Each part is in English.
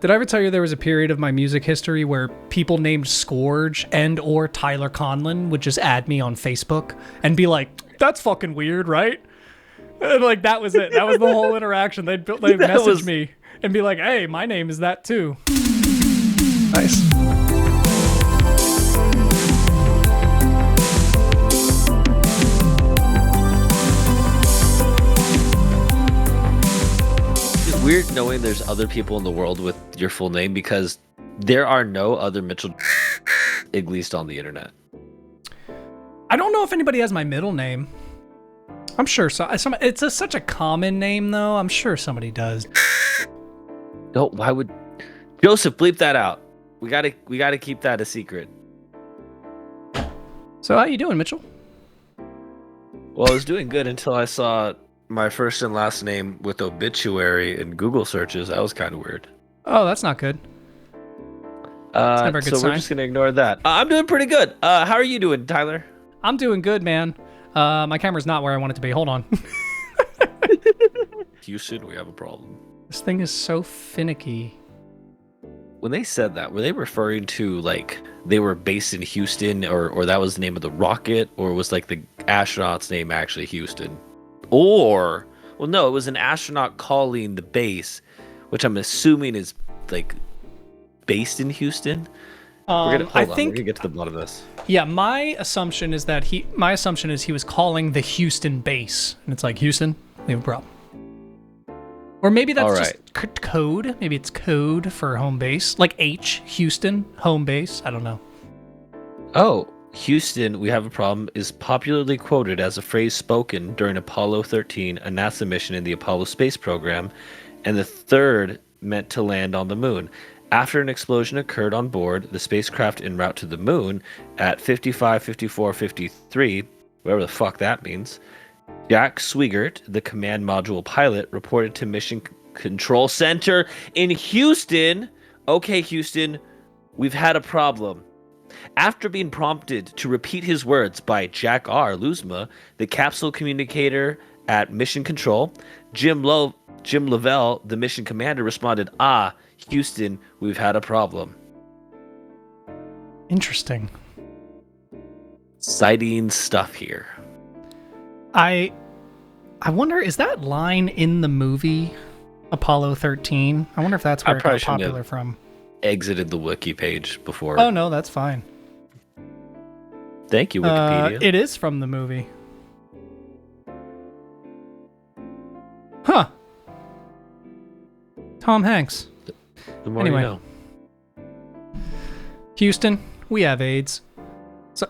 Did I ever tell you there was a period of my music history where people named Skorge and or Tyler Conlon would just add me on Facebook and be like, that's fucking weird, right? And like, that was it. That was the whole interaction. They'd message me and be like, hey, my name is that too. Nice. Weird knowing there's other people in the world with your full name because there are no other Mitchell at least on the internet. I don't know if anybody has my middle name. I'm sure it's such a common name though. I'm sure somebody does. No, why would Joseph bleep that out? We gotta keep that a secret. So how you doing, Mitchell? Well, I was doing good until I saw my first and last name with obituary in Google searches. That was kind of weird. Oh, that's not good. It's never a good sign. We're just gonna ignore that. I'm doing pretty good. How are you doing, Tyler? I'm doing good, man. My camera's not where I want it to be. Hold on. Houston, we have a problem. This thing is so finicky. When they said that, were they referring to like they were based in Houston, or that was the name of the rocket, or was like the astronaut's name actually Houston? Or, well, no, it was an astronaut calling the base, which I'm assuming is like based in Houston. We're gonna get to the bottom of this. Yeah, my assumption is he was calling the Houston base, and it's like, Houston, we have a problem. Or maybe that's just code. Maybe it's code for home base, like Houston, home base. I don't know. Oh. Houston, we have a problem, is popularly quoted as a phrase spoken during Apollo 13, a NASA mission in the Apollo space program, and the third meant to land on the moon. After an explosion occurred on board the spacecraft en route to the moon at 55, 54, 53, whatever the fuck that means, Jack Swigert, the command module pilot, reported to Mission Control Center in Houston, okay, Houston, we've had a problem. After being prompted to repeat his words by Jack R. Luzma, the capsule communicator at Mission Control, Jim Lovell, the mission commander, responded, Houston, we've had a problem. Interesting. Exciting stuff here. I wonder, is that line in the movie Apollo 13? I wonder if that's where it got popular from. Exited the wiki page before. Oh no, that's fine. Thank you, Wikipedia. It is from the movie. Huh. Tom Hanks. The more you know. Houston, we have AIDS. So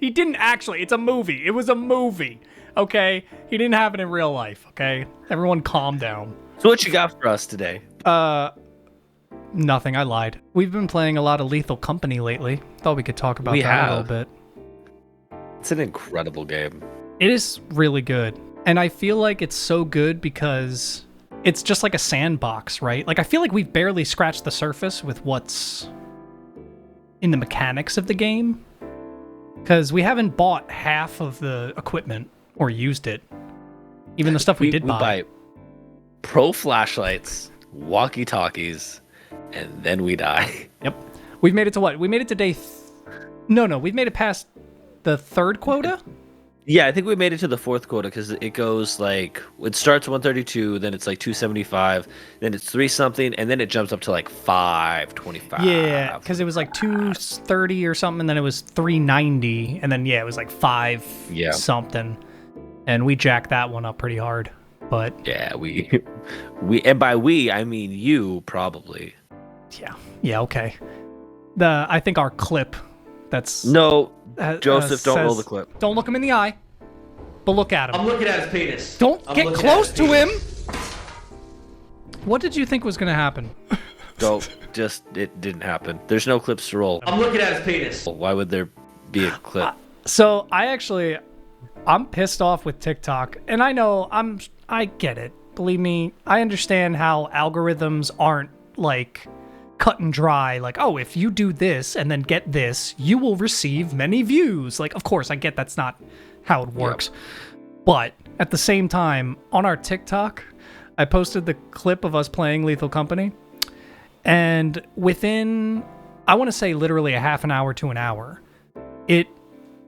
he didn't actually. It's a movie. It was a movie. Okay? He didn't have it in real life, okay? Everyone calm down. So what you got for us today? Nothing. I lied. We've been playing a lot of Lethal Company lately. Thought we could talk about that a little bit. It's an incredible game. It is really good. And I feel like it's so good because it's just like a sandbox, right? Like, I feel like we've barely scratched the surface with what's in the mechanics of the game. Because we haven't bought half of the equipment or used it. Even the stuff we did buy. We buy pro flashlights, walkie-talkies, and then we die. Yep. We've made it to what? We made it to day... No, we've made it past the third quota? Yeah, I think we made it to the fourth quota because it goes like... It starts at 132, then it's like 275, then it's 3-something, and then it jumps up to like 525. Yeah, because it was like 230 or something, and then it was 390, and then, yeah, it was like 5-something. And we jacked that one up pretty hard, but... Yeah, we... And by we, I mean you, probably. Yeah, okay. I think our clip that's... No, Joseph, don't roll the clip. Don't look him in the eye, but look at him. I'm looking at his penis. Don't get close to him! What did you think was going to happen? It didn't happen. There's no clips to roll. I'm looking at his penis. Why would there be a clip? So, I'm pissed off with TikTok, and I get it. Believe me, I understand how algorithms aren't, like, cut and dry. Like, oh, if you do this and then get this, you will receive many views. Like, of course, I get that's not how it works. Yep. But at the same time, on our TikTok, I posted the clip of us playing Lethal Company, and within, I want to say literally a half an hour to an hour,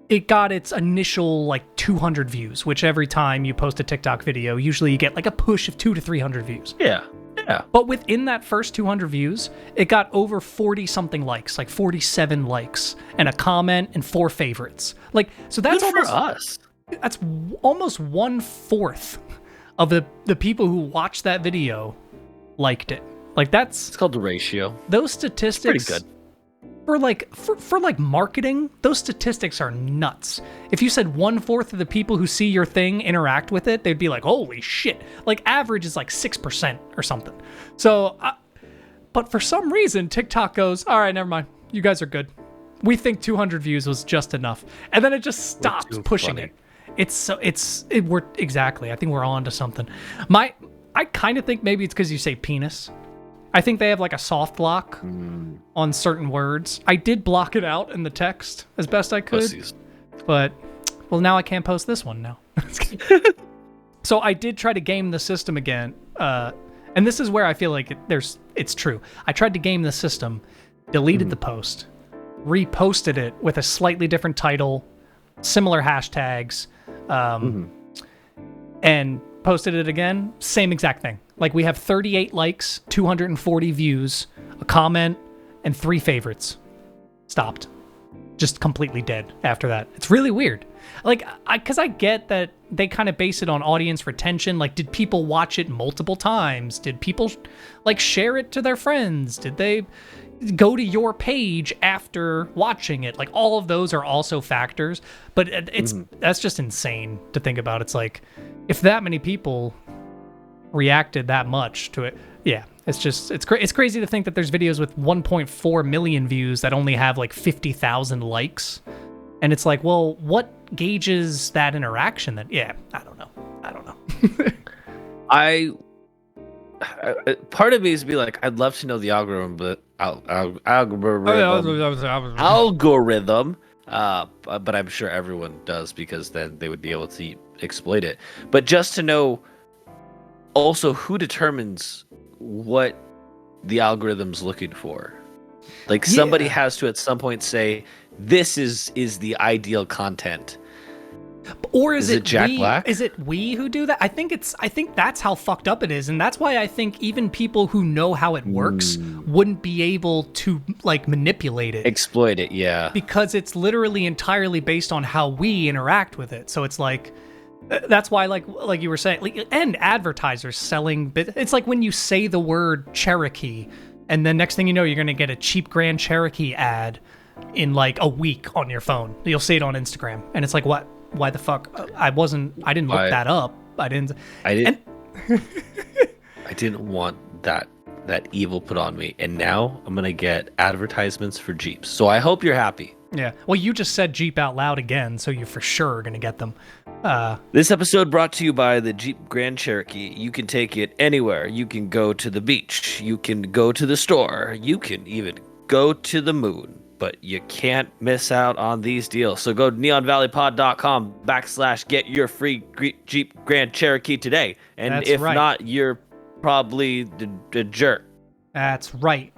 it got its initial like 200 views, which every time you post a TikTok video, usually you get like a push of 200 to 300 views. Yeah. But within that first 200 views, it got over 40 something likes, like 47 likes, and a comment and 4 favorites. Like, so that's Good almost for us. That's almost 1/4 of the people who watched that video liked it. Like that's It's called the ratio. those statistics. Pretty good. For marketing, those statistics are nuts. If you said 1/4 of the people who see your thing interact with it, they'd be like, "Holy shit!" Like average is like 6% or something. So, but for some reason, TikTok goes, "All right, never mind. You guys are good. We think 200 views was just enough," and then it just stops too pushing funny. it. We're exactly. I think we're on to something. I kind of think maybe it's because you say penis. I think they have like a soft lock on certain words. I did block it out in the text as best I could, Pussies. but well, now I can't post this one now. So I did try to game the system again, and this is where I feel like it's true. I tried to game the system, deleted the post, reposted it with a slightly different title, similar hashtags, and posted it again. Same exact thing. Like we have 38 likes, 240 views, a comment, and 3 favorites. Stopped. Just completely dead after that. It's really weird. Like, because I get that they kind of base it on audience retention. Like, did people watch it multiple times? Did people, like, share it to their friends? Did they go to your page after watching it? Like, all of those are also factors. But that's just insane to think about. It's like, if that many people reacted that much to it, yeah, it's crazy to think that there's videos with 1.4 million views that only have like 50,000 likes, and it's like, well, what gauges that interaction? That I don't know. Part of me is be like, I'd love to know the algorithm, but algorithm. But I'm sure everyone does, because then they would be able to exploit it. But just to know also who determines what the algorithm's looking for. Like somebody has to at some point say, this is the ideal content. Or is it Jack we, Black? Is it we who do that? I think that's how fucked up it is, and that's why I think even people who know how it works wouldn't be able to like manipulate it, exploit it, yeah. because it's literally entirely based on how we interact with it. So it's like, that's why, like you were saying, like, and advertisers selling. It's like when you say the word Cherokee, and then next thing you know, you're gonna get a cheap Grand Cherokee ad in like a week on your phone. You'll see it on Instagram, and it's like, what? Why the fuck? I didn't look that up. I didn't I didn't want that evil put on me, and now I'm gonna get advertisements for Jeeps. So I hope you're happy. Yeah. Well, you just said Jeep out loud again, so you for sure are gonna get them. This episode brought to you by the Jeep Grand Cherokee. You can take it anywhere. You can go to the beach. You can go to the store. You can even go to the moon. But you can't miss out on these deals. So go to neonvalleypod.com/get your free Jeep Grand Cherokee today. And That's if right. not, you're probably the jerk. That's right.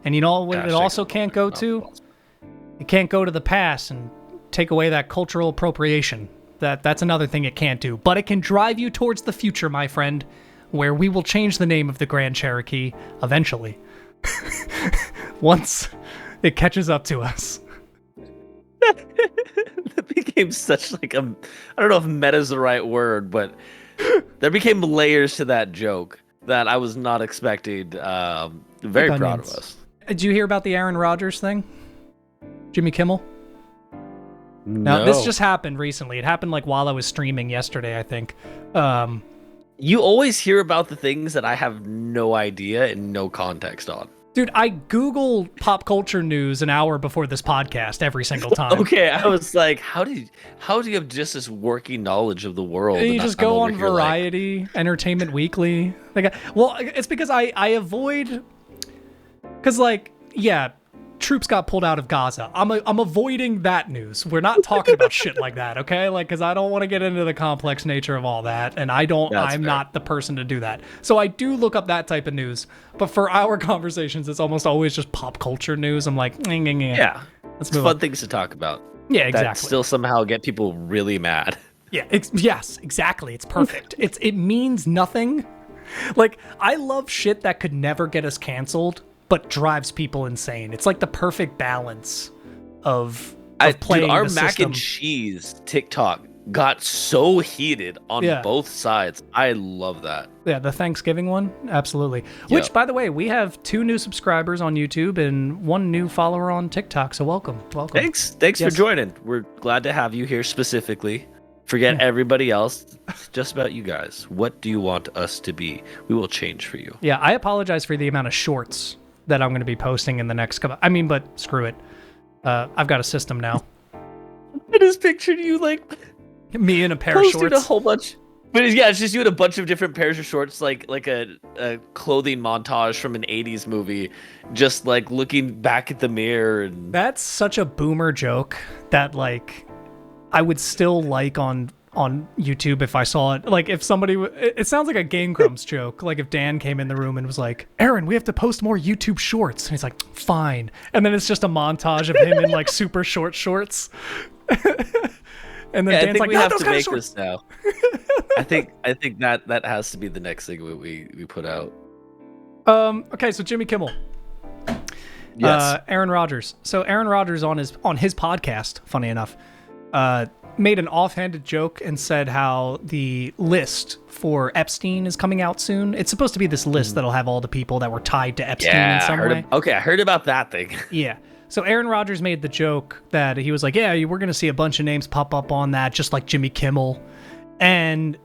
And you know what it also can't go to? It can't go to the past and take away that cultural appropriation. That's another thing it can't do. But it can drive you towards the future, my friend, where we will change the name of the Grand Cherokee eventually. Once it catches up to us. That became such like I don't know if meta is the right word, but there became layers to that joke that I was not expecting. Very proud of us. Did you hear about the Aaron Rodgers thing? Jimmy Kimmel? No, this just happened recently. It happened like while I was streaming yesterday, I think. You always hear about the things that I have no idea and no context on. Dude, I Google pop culture news an hour before this podcast every single time. Okay, I was like, how do you have just this working knowledge of the world? And you just go on Variety, Entertainment Weekly. Like, well, it's because I avoid, because like, yeah, troops got pulled out of Gaza. I'm avoiding that news. We're not talking about shit like that, okay? Like, because I don't want to get into the complex nature of all that, and I'm fair. not the person to do that. So I do look up that type of news, but for our conversations, it's almost always just pop culture news. I'm like, yeah, let's it's move fun on. things to talk about. Yeah, exactly. That still somehow get people really mad. Yeah, yes, exactly. It's perfect. It means nothing. Like, I love shit that could never get us canceled, but drives people insane. It's like the perfect balance of playing our the mac system. and cheese TikTok got so heated on both sides. I love that. Yeah, the Thanksgiving one, absolutely. Which, by the way, we have 2 new subscribers on YouTube and 1 new follower on TikTok. So welcome. Thanks for joining. We're glad to have you here specifically. Forget everybody else. It's just about you guys. What do you want us to be? We will change for you. Yeah, I apologize for the amount of shorts that I'm going to be posting in the next couple. I mean, but screw it. I've got a system now. I just pictured you like me in a pair of shorts. A whole bunch. But yeah, it's just you in a bunch of different pairs of shorts, like a clothing montage from an 80s movie, just like looking back at the mirror. And that's such a boomer joke that like I would still like on YouTube if I saw it. Like if somebody, it sounds like a Game Grumps joke. Like if Dan came in the room and was like, Aaron, we have to post more YouTube shorts. And he's like, fine. And then it's just a montage of him in like super short shorts. And then Dan's like, we have those to kind make of shorts. this now. I think that has to be the next thing we put out. Okay, so Jimmy Kimmel. Yes. Aaron Rodgers. So Aaron Rodgers on his podcast, funny enough, made an offhanded joke and said how the list for Epstein is coming out soon. It's supposed to be this list that'll have all the people that were tied to Epstein in some way. I heard about that thing. Yeah. So Aaron Rodgers made the joke that he was like, yeah, we're going to see a bunch of names pop up on that, just like Jimmy Kimmel. And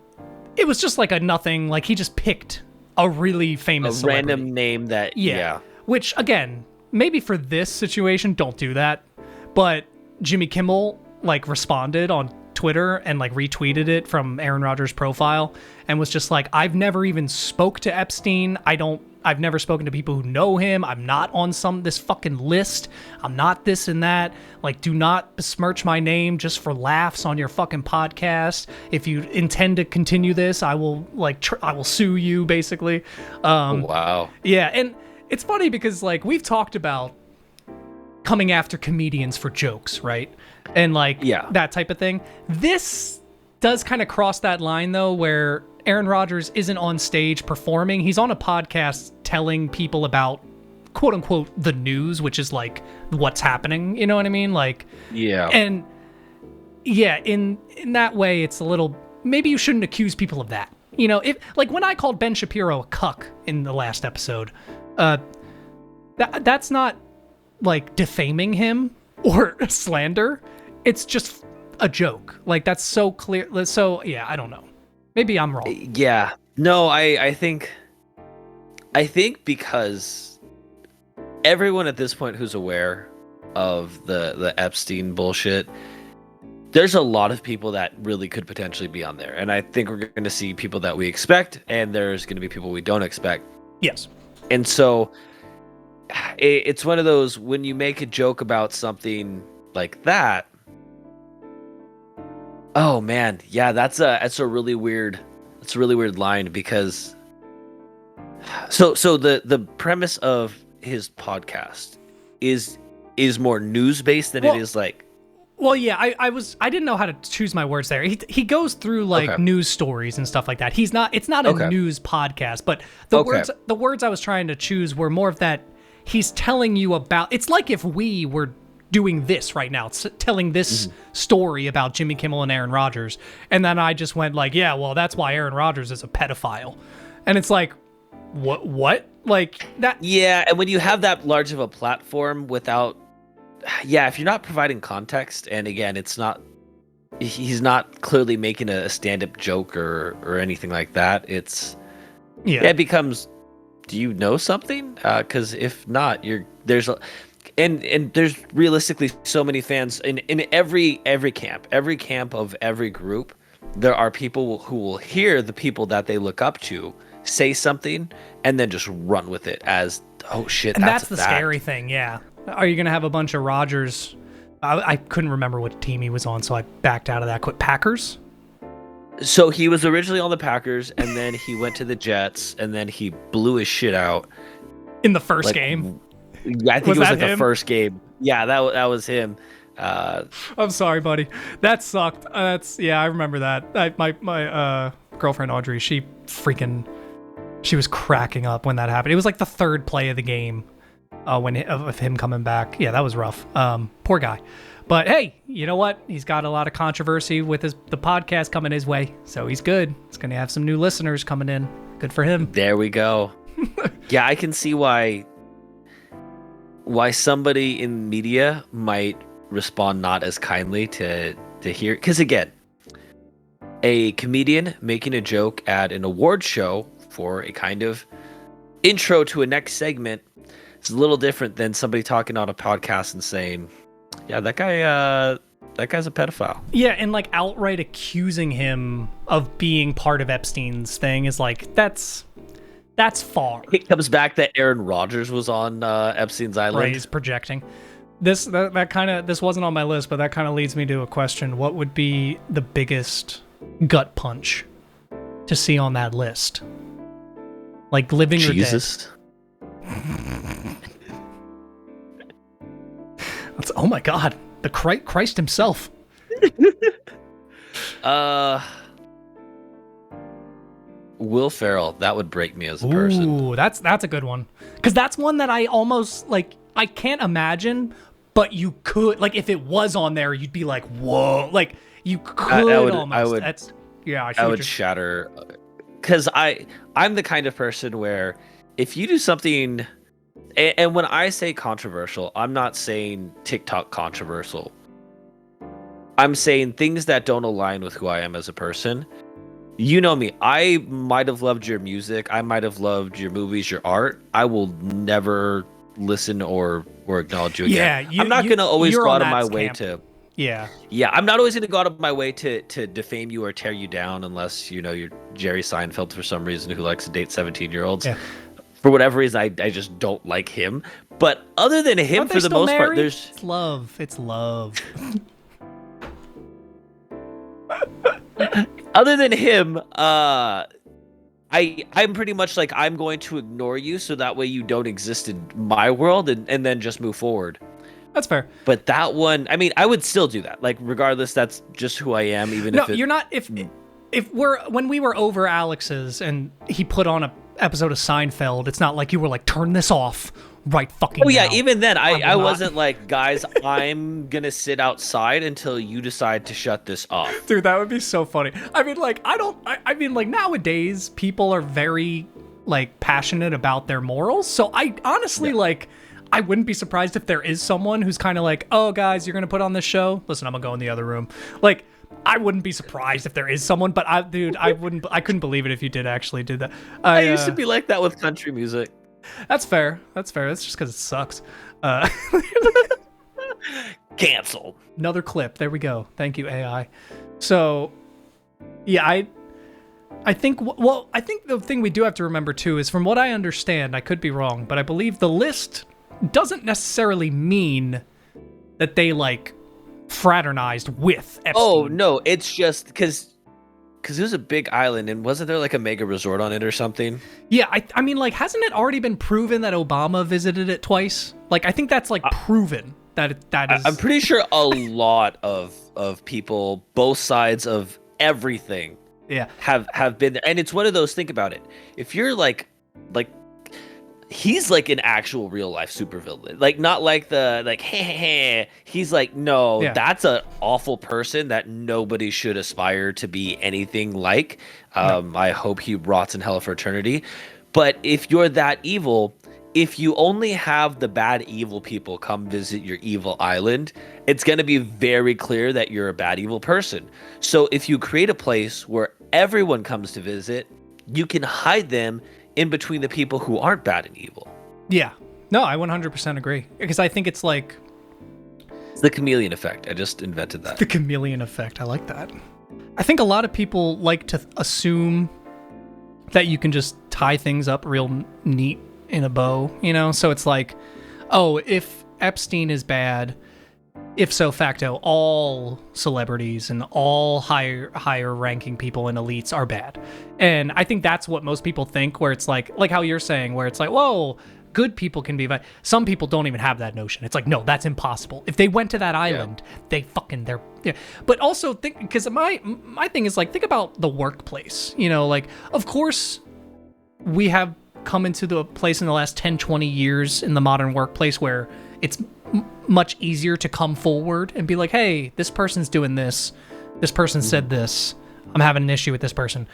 it was just like a nothing, like he just picked a really famous celebrity. Random name that, yeah. Which, again, maybe for this situation, don't do that. But Jimmy Kimmel, like, responded on Twitter and, like, retweeted it from Aaron Rodgers' profile and was just like, I've never even spoke to Epstein. I've never spoken to people who know him. I'm not on this fucking list. I'm not this and that. Like, do not besmirch my name just for laughs on your fucking podcast. If you intend to continue this, I will I will sue you, basically. Wow. Yeah, and it's funny because like we've talked about coming after comedians for jokes, right? And like that type of thing. This does kind of cross that line though, where Aaron Rodgers isn't on stage performing. He's on a podcast telling people about quote unquote the news, which is like what's happening. You know what I mean? Like, yeah. And yeah, in that way, it's a little, maybe you shouldn't accuse people of that. You know, if like when I called Ben Shapiro a cuck in the last episode, that's not like defaming him or slander. It's just a joke. Like that's so clear. So yeah, I don't know. Maybe I'm wrong. Yeah. No, I think because everyone at this point who's aware of the Epstein bullshit, there's a lot of people that really could potentially be on there. And I think we're going to see people that we expect, and there's going to be people we don't expect. Yes. And so it's one of those, when you make a joke about something like that, oh man, yeah, that's a really weird line, because so the premise of his podcast is more news based than it is like. Well, yeah, I didn't know how to choose my words there. He goes through like news stories and stuff like that. It's not a news podcast, but the words I was trying to choose were more of that he's telling you about. It's like if we were doing this right now, telling this story about Jimmy Kimmel and Aaron Rodgers, and then I just went like, yeah, well, that's why Aaron Rodgers is a pedophile, and it's like, what, like that? Yeah, and when you have that large of a platform without. Yeah, if you're not providing context, and again, he's not clearly making a stand-up joke or anything like that. It becomes, do you know something? Because if not, there's realistically so many fans in every camp of every group. There are people who will hear the people that they look up to say something and then just run with it as, oh shit, and that's the scary thing. Yeah. Are you gonna have a bunch of Rodgers? I couldn't remember what team he was on, so I backed out of that quick. Packers? So he was originally on the Packers, and then he went to the Jets, and then he blew his shit out. In the first game? Yeah, I think it was like the first game. Yeah, that was him. I'm sorry, buddy. That sucked. I remember that. My girlfriend Audrey, she was cracking up when that happened. It was like the third play of the game of him coming back. Yeah, that was rough. Poor guy. But hey, you know what? He's got a lot of controversy with the podcast coming his way, so he's good. He's going to have some new listeners coming in. Good for him. There we go. Yeah, I can see why somebody in media might respond not as kindly to hear, because again, a comedian making a joke at an award show for a kind of intro to a next segment is a little different than somebody talking on a podcast and saying, yeah, that guy's a pedophile. Yeah, and like outright accusing him of being part of Epstein's thing is like, that's far. It comes back that Aaron Rodgers was on Epstein's Island. Right, he's projecting. This wasn't on my list, but that kind of leads me to a question. What would be the biggest gut punch to see on that list? Like living or dead? Jesus. Oh my God, the Christ himself. Will Ferrell, that would break me as a person. Ooh, that's a good one. Because that's one that I almost, like, I can't imagine, but you could, like, if it was on there, you'd be like, whoa. Like, you could almost. I would shatter. Because I'm the kind of person where if you do something, and when I say controversial, I'm not saying TikTok controversial. I'm saying things that don't align with who I am as a person. You know me. I might have loved your music. I might have loved your movies, your art. I will never listen or acknowledge you again. Yeah, I'm not going to always go out of my way camp. to... Yeah. Yeah, I'm not always going to go out of my way to defame you or tear you down unless, you know, you're Jerry Seinfeld for some reason who likes to date 17-year-olds. Yeah. For whatever reason, I just don't like him. But other than him, for the most part, there's... It's love. It's love. Other than him, I'm pretty much like, I'm going to ignore you so that way you don't exist in my world and then just move forward. That's fair. But that one, I mean, I would still do that. Like, regardless, that's just who I am, even if you're not. If when we were over Alex's and he put on a episode of Seinfeld, it's not like you were like, turn this off right fucking now. Oh yeah, even then, I wasn't like, guys, I'm gonna sit outside until you decide to shut this off. Dude, that would be so funny. I mean, like, I mean, like, nowadays, people are very, like, passionate about their morals, so I honestly, like, I wouldn't be surprised if there is someone who's kind of like, oh, guys, you're gonna put on this show? Listen, I'm gonna go in the other room. Like, I wouldn't be surprised if there is someone, but I couldn't believe it if you did actually do that. I used to be like that with country music. That's fair. That's just because it sucks. Cancel. Another clip. There we go. Thank you, AI. So, yeah, I think the thing we do have to remember too is, from what I understand, I could be wrong, but I believe the list doesn't necessarily mean that they like fraternized with Epstein. Oh no, it's just because it was a big island, and wasn't there like a mega resort on it or something? Yeah, I mean, like, hasn't it already been proven that Obama visited it twice? Like, I think that's like proven that is. I'm pretty sure a lot of people, both sides of everything, have been there. And it's one of those, think about it. If you're like he's like an actual real life supervillain, like not like the like he's like, no, that's an awful person that nobody should aspire to be anything like. I hope he rots in hell for eternity. But if you're that evil, if you only have the bad evil people come visit your evil island, it's going to be very clear that you're a bad evil person. So if you create a place where everyone comes to visit, you can hide them in between the people who aren't bad and evil. Yeah. No, I 100% agree. Because I think it's like... It's the chameleon effect. I just invented that. The chameleon effect. I like that. I think a lot of people like to assume that you can just tie things up real neat in a bow, you know? So it's like, oh, if Epstein is bad, if so facto, all celebrities and all higher ranking people and elites are bad. And I think that's what most people think, where it's like how you're saying, where it's like, whoa, good people can be bad. Some people don't even have that notion. It's like, no, that's impossible. If they went to that island, they're yeah. But also think, because my thing is like, think about the workplace, you know, like, of course we have come into the place in the last 10, 20 years in the modern workplace where it's much easier to come forward and be like, hey, this person's doing this. This person said this. I'm having an issue with this person.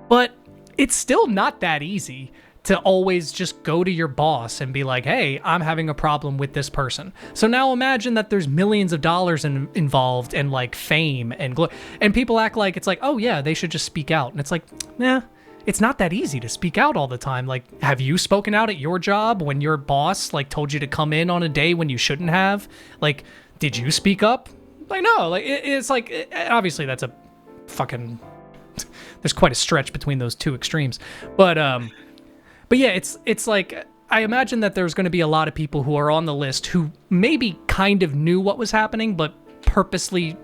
But it's still not that easy to always just go to your boss and be like, hey, I'm having a problem with this person. So now imagine that there's millions of dollars involved and like fame and and people act like it's like, oh yeah, they should just speak out. And it's like, nah, it's not that easy to speak out all the time. Like, have you spoken out at your job when your boss like told you to come in on a day when you shouldn't have? Like, did you speak up? Like, no, like it's like, obviously that's a fucking, there's quite a stretch between those two extremes. But yeah, it's like, I imagine that there's going to be a lot of people who are on the list who maybe kind of knew what was happening, but purposely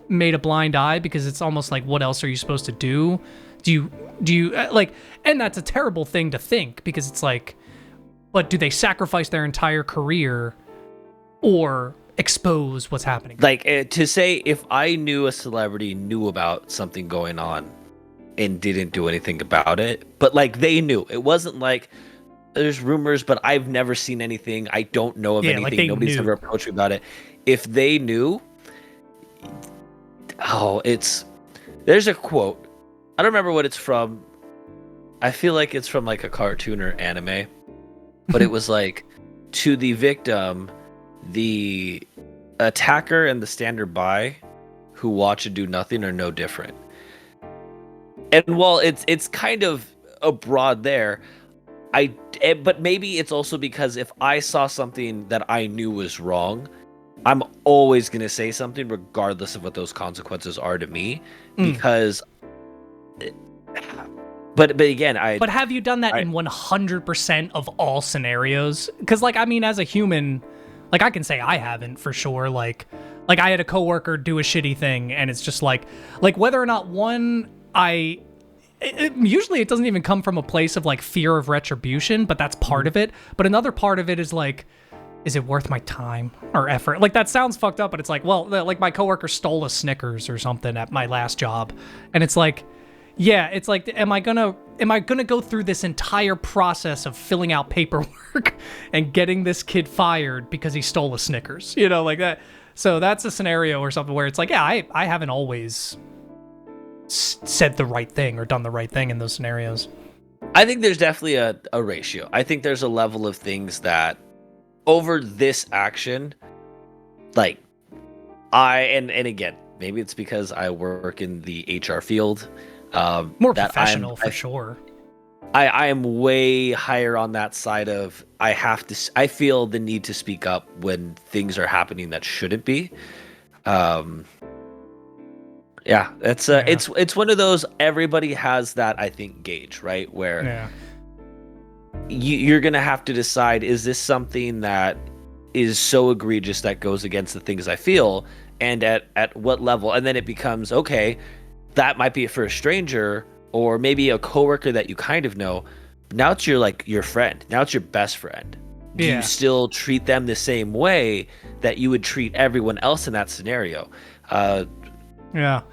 made a blind eye, because it's almost like, what else are you supposed to do? Do you like, and that's a terrible thing to think, because it's like, but do they sacrifice their entire career or expose what's happening? Like, to say, if I knew a celebrity knew about something going on and didn't do anything about it, but like they knew, it wasn't like there's rumors, but I've never seen anything, I don't know of anything, like nobody's ever approached me about it. If they knew, there's a quote, I don't remember what it's from. I feel like it's from like a cartoon or anime, but it was like, to the victim, the attacker and the stander-by who watch and do nothing are no different. And while it's kind of abroad there, but maybe it's also because if I saw something that I knew was wrong, I'm always going to say something regardless of what those consequences are to me, because but again, but have you done that in 100% of all scenarios? Because like, I mean, as a human, like, I can say I haven't for sure. Like I had a coworker do a shitty thing, and it's just like whether or not usually it doesn't even come from a place of like fear of retribution, but that's part of it. But another part of it is like, is it worth my time or effort? Like, that sounds fucked up, but it's like, well, like my coworker stole a Snickers or something at my last job, and it's like, yeah, it's like, am I gonna go through this entire process of filling out paperwork and getting this kid fired because he stole a Snickers? You know, like that. So that's a scenario or something where it's like, yeah, I haven't always said the right thing or done the right thing in those scenarios. I think there's definitely a ratio. I think there's a level of things that over this action, like and again, maybe it's because I work in the HR field. More professional for sure. I am way higher on that side of, I feel the need to speak up when things are happening that shouldn't be. Yeah, it's one of those, everybody has that, I think, gauge, right? Where you're going to have to decide, is this something that is so egregious that goes against the things I feel, and at what level? And then it becomes, okay, that might be for a stranger or maybe a coworker that you kind of know. Now it's your friend. Now it's your best friend. Do you still treat them the same way that you would treat everyone else in that scenario? Not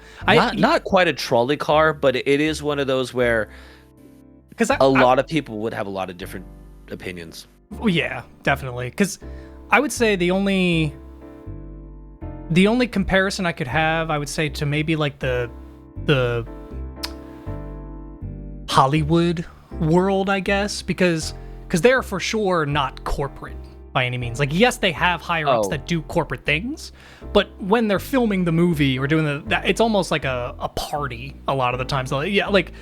quite a trolley car, but it is one of those where a lot of people would have a lot of different opinions. Well, yeah, definitely. Because I would say the only comparison I could have, I would say, to maybe like the Hollywood world, I guess, because they're for sure not corporate by any means. Like, yes, they have higher ups that do corporate things, but when they're filming the movie or doing it's almost like a party a lot of the times. Yeah, like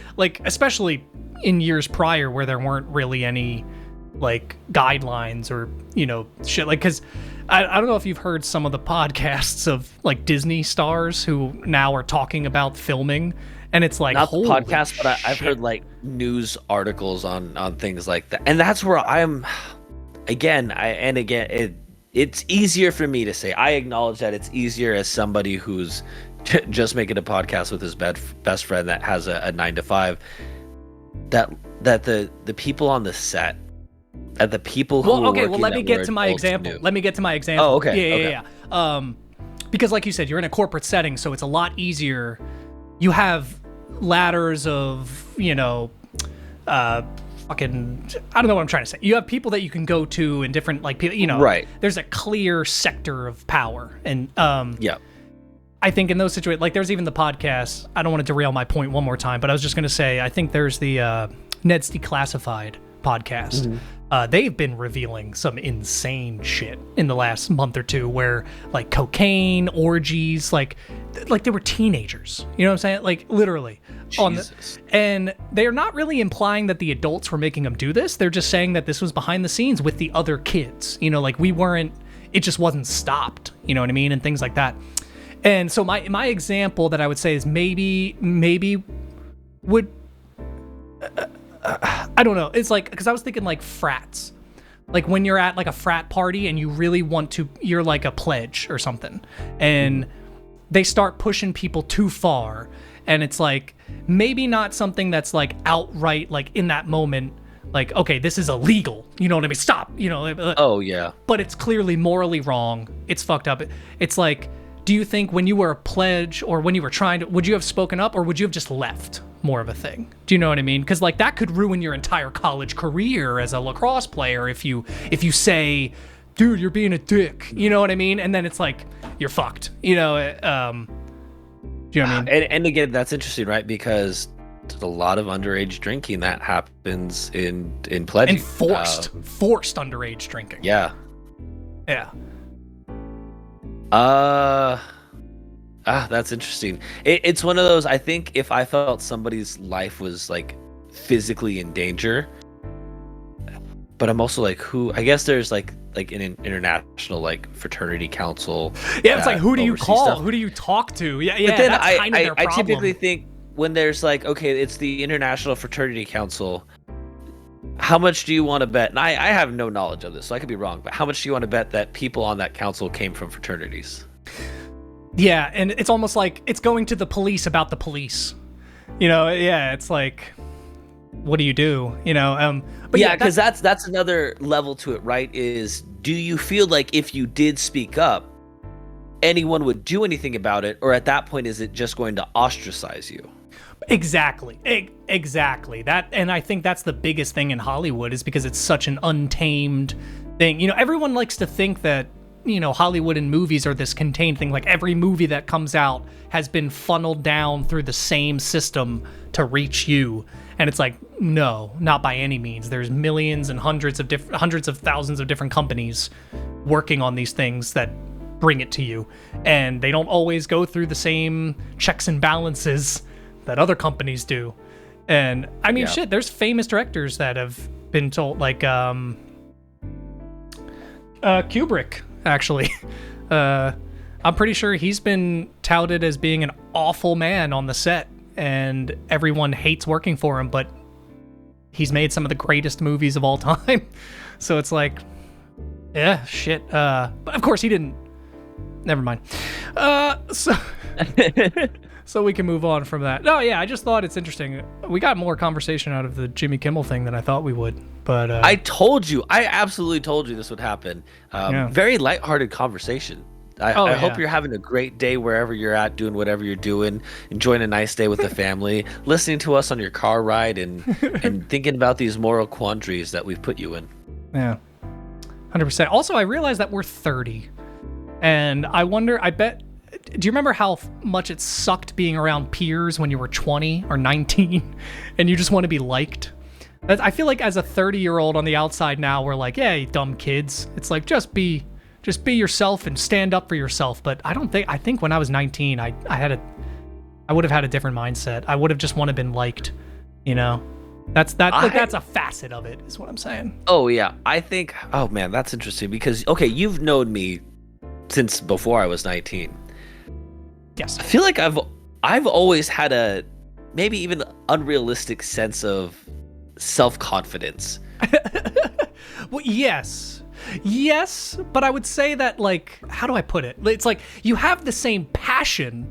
especially in years prior where there weren't really any like guidelines or, you know, shit. Like, because I don't know if you've heard some of the podcasts of like Disney stars who now are talking about filming, and it's like, not the podcast, but I've heard like news articles on things like that, and that's where I'm. Again, it's easier for me to say. I acknowledge that it's easier as somebody who's just making a podcast with his best friend that has a 9 to 5. That the people on the set, that the people who let me get to my example. Let me get to my example. Oh, okay. Yeah. Because like you said, you're in a corporate setting, so it's a lot easier. You have ladders of, fucking, I don't know what I'm trying to say. You have people that you can go to in different, like, people, right. There's a clear sector of power. And yeah. I think in those situations, like there's even the podcast, I don't want to derail my point one more time, but I was just going to say, I think there's the Ned's Declassified podcast. Mm-hmm. They've been revealing some insane shit in the last month or two where like cocaine, orgies, like they were teenagers. You know what I'm saying? Like literally. Jesus. And they're not really implying that the adults were making them do this. They're just saying that this was behind the scenes with the other kids. Like it just wasn't stopped. You know what I mean? And things like that. And so my example that I would say is maybe would... I don't know. It's like, because I was thinking like frats. Like when you're at like a frat party and you really want to, you're like a pledge or something. And they start pushing people too far. And it's like, maybe not something that's like outright, like in that moment, like, okay, this is illegal. You know what I mean? Stop. Oh, yeah. But it's clearly morally wrong. It's fucked up. It's like, do you think when you were a pledge or when you were trying to, would you have spoken up or would you have just left? More of a thing. Do you know what I mean? Because like that could ruin your entire college career as a lacrosse player if you say, dude, you're being a dick. You know what I mean? And then it's like you're fucked. Do you know what I mean? And again, that's interesting, right? Because there's a lot of underage drinking that happens in pledging. And forced underage drinking. Yeah. Yeah. That's interesting. It's one of those, I think if I felt somebody's life was like physically in danger, but I'm also like, I guess there's like an international like fraternity council. Yeah, it's like, who do you call? Stuff. Who do you talk to? Yeah, but then that's kind of their problem. I typically think when there's like, okay, it's the International Fraternity Council, how much do you want to bet? And I have no knowledge of this, so I could be wrong, but how much do you want to bet that people on that council came from fraternities? Yeah, and it's almost like it's going to the police about the police. It's like, what do you do? But yeah, because that's another level to it, right? Is, do you feel like if you did speak up, anyone would do anything about it, or at that point, is it just going to ostracize you? Exactly. That, and I think that's the biggest thing in Hollywood is because it's such an untamed thing. Everyone likes to think that Hollywood and movies are this contained thing. Like every movie that comes out has been funneled down through the same system to reach you. And it's like, no, not by any means. There's millions and hundreds of thousands of different companies working on these things that bring it to you. And they don't always go through the same checks and balances that other companies do. And I mean, shit, there's famous directors that have been told, like Kubrick. Actually, I'm pretty sure he's been touted as being an awful man on the set, and everyone hates working for him, but he's made some of the greatest movies of all time. So it's like, yeah, shit. But of course he didn't. Never mind. So we can move on from that. No, yeah, I just thought it's interesting. We got more conversation out of the Jimmy Kimmel thing than I thought we would. But I absolutely told you this would happen. Very lighthearted conversation. I hope you're having a great day wherever you're at, doing whatever you're doing, enjoying a nice day with the family, listening to us on your car ride, and thinking about these moral quandaries that we've put you in. Yeah, 100%. Also, I realized that we're 30, and I bet. Do you remember how much it sucked being around peers when you were 20 or 19 and you just want to be liked? I feel like as a 30-year-old on the outside now, we're like, yeah, you dumb kids. It's like, just be yourself and stand up for yourself. But I think when I was 19, I would have had a different mindset. I would have just wanted to been liked, That's a facet of it, is what I'm saying. Oh yeah. I think, oh man, that's interesting because, okay, you've known me since before I was 19. Yes. I feel like I've always had a maybe even unrealistic sense of self-confidence. Well, yes. Yes, but I would say that, like, how do I put it? It's like you have the same passion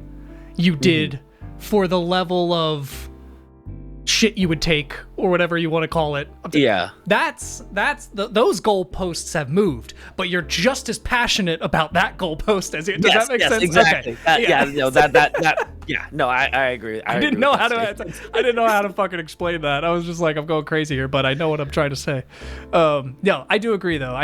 you did for the level of shit you would take, or whatever you want to call it. Yeah. Those goalposts have moved, but you're just as passionate about that goalpost as you. Does that make sense? Exactly. Okay. Yeah. No, I agree. I didn't know how to fucking explain that. I was just like, I'm going crazy here, but I know what I'm trying to say. No, I do agree though.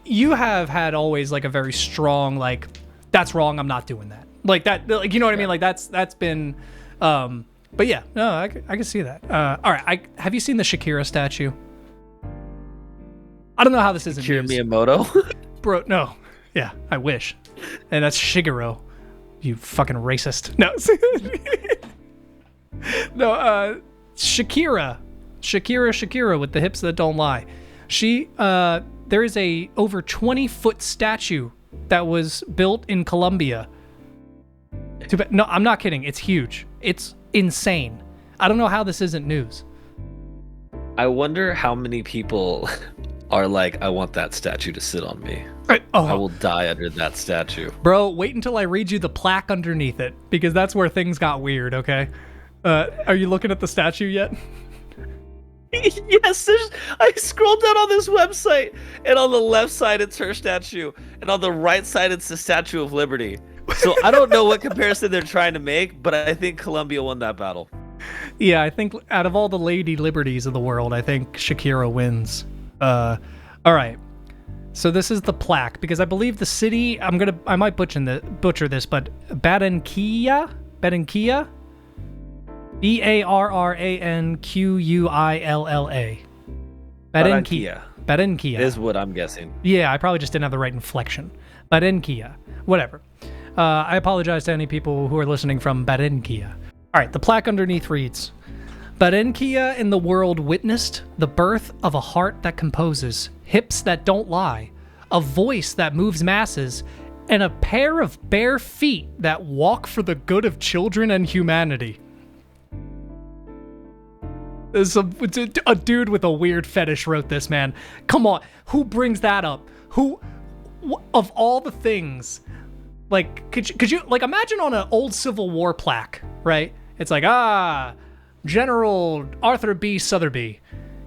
You have had always like a very strong, like, that's wrong, I'm not doing that. Like that, like, you know what I mean? Like that's been, but yeah, no, I can see that. All right, have you seen the Shakira statue? I don't know how this isn't Shakira news. Miyamoto? Bro, no. Yeah, I wish. And that's Shigeru. You fucking racist. No. No, Shakira with the hips that don't lie. There is a over 20-foot statue that was built in Colombia. No, I'm not kidding. It's huge. It's insane. I don't know how this isn't news. I wonder how many people are like, I want that statue to sit on me. I will die under that statue. Bro, wait until I read you the plaque underneath it, because that's where things got weird, okay? Are you looking at the statue yet? Yes, I scrolled down on this website, and on the left side it's her statue, and on the right side it's the Statue of Liberty. So I don't know what comparison they're trying to make, but I think Colombia won that battle. Yeah, I think out of all the Lady Liberties of the world, I think Shakira wins. All right. So this is the plaque, because I believe the city, I might butcher this, but Barranquilla? Barranquilla. Barranquilla is what I'm guessing. Yeah, I probably just didn't have the right inflection. Barranquilla. Whatever. I apologize to any people who are listening from Barranquilla. All right, the plaque underneath reads, Barranquilla in the world witnessed the birth of a heart that composes, hips that don't lie, a voice that moves masses, and a pair of bare feet that walk for the good of children and humanity. There's a dude with a weird fetish wrote this, man. Come on, who brings that up? Who, of all the things, like, could you like imagine on an old Civil War plaque, right? It's like, General Arthur B. Sotheby.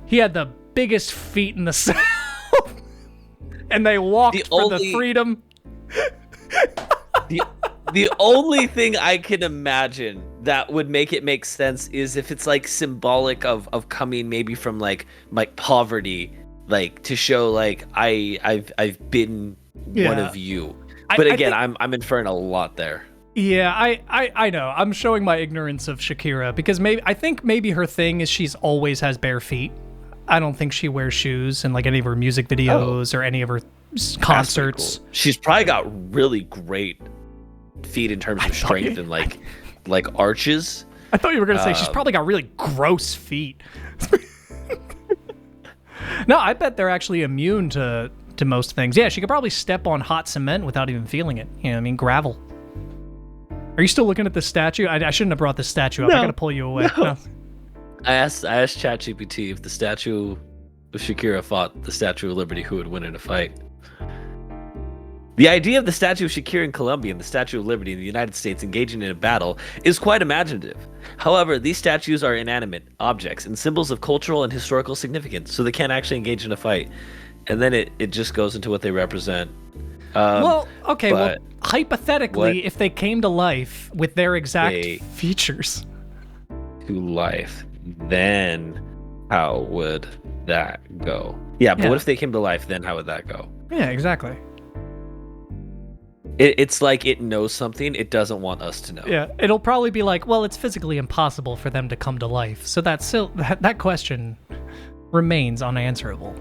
He had the biggest feet in the South, and they walked for the freedom. The only thing I can imagine that would make it make sense is if it's like symbolic of coming maybe from like poverty, like to show like I've been one of you. But again, I'm inferring a lot there. Yeah, I know. I'm showing my ignorance of Shakira, because I think maybe her thing is she's always has bare feet. I don't think she wears shoes in like any of her music videos or any of her concerts. Cool. She's probably got really great feet in terms of strength and like arches. I thought you were gonna say she's probably got really gross feet. No, I bet they're actually immune to most things. Yeah, she could probably step on hot cement without even feeling it. You know what I mean? Gravel. Are you still looking at the statue? I shouldn't have brought the statue up. I gotta pull you away. No. I asked ChatGPT if the statue of Shakira fought the Statue of Liberty, who would win in a fight. The idea of the Statue of Shakira in Colombia and the Statue of Liberty in the United States engaging in a battle is quite imaginative. However, these statues are inanimate objects and symbols of cultural and historical significance, so they can't actually engage in a fight. And then it just goes into what they represent. Hypothetically, if they came to life with their exact features. To life, then how would that go? Yeah, but what if they came to life, then how would that go? Yeah, exactly. It's like it knows something it doesn't want us to know. Yeah, it'll probably be like, well, it's physically impossible for them to come to life. So that question remains unanswerable.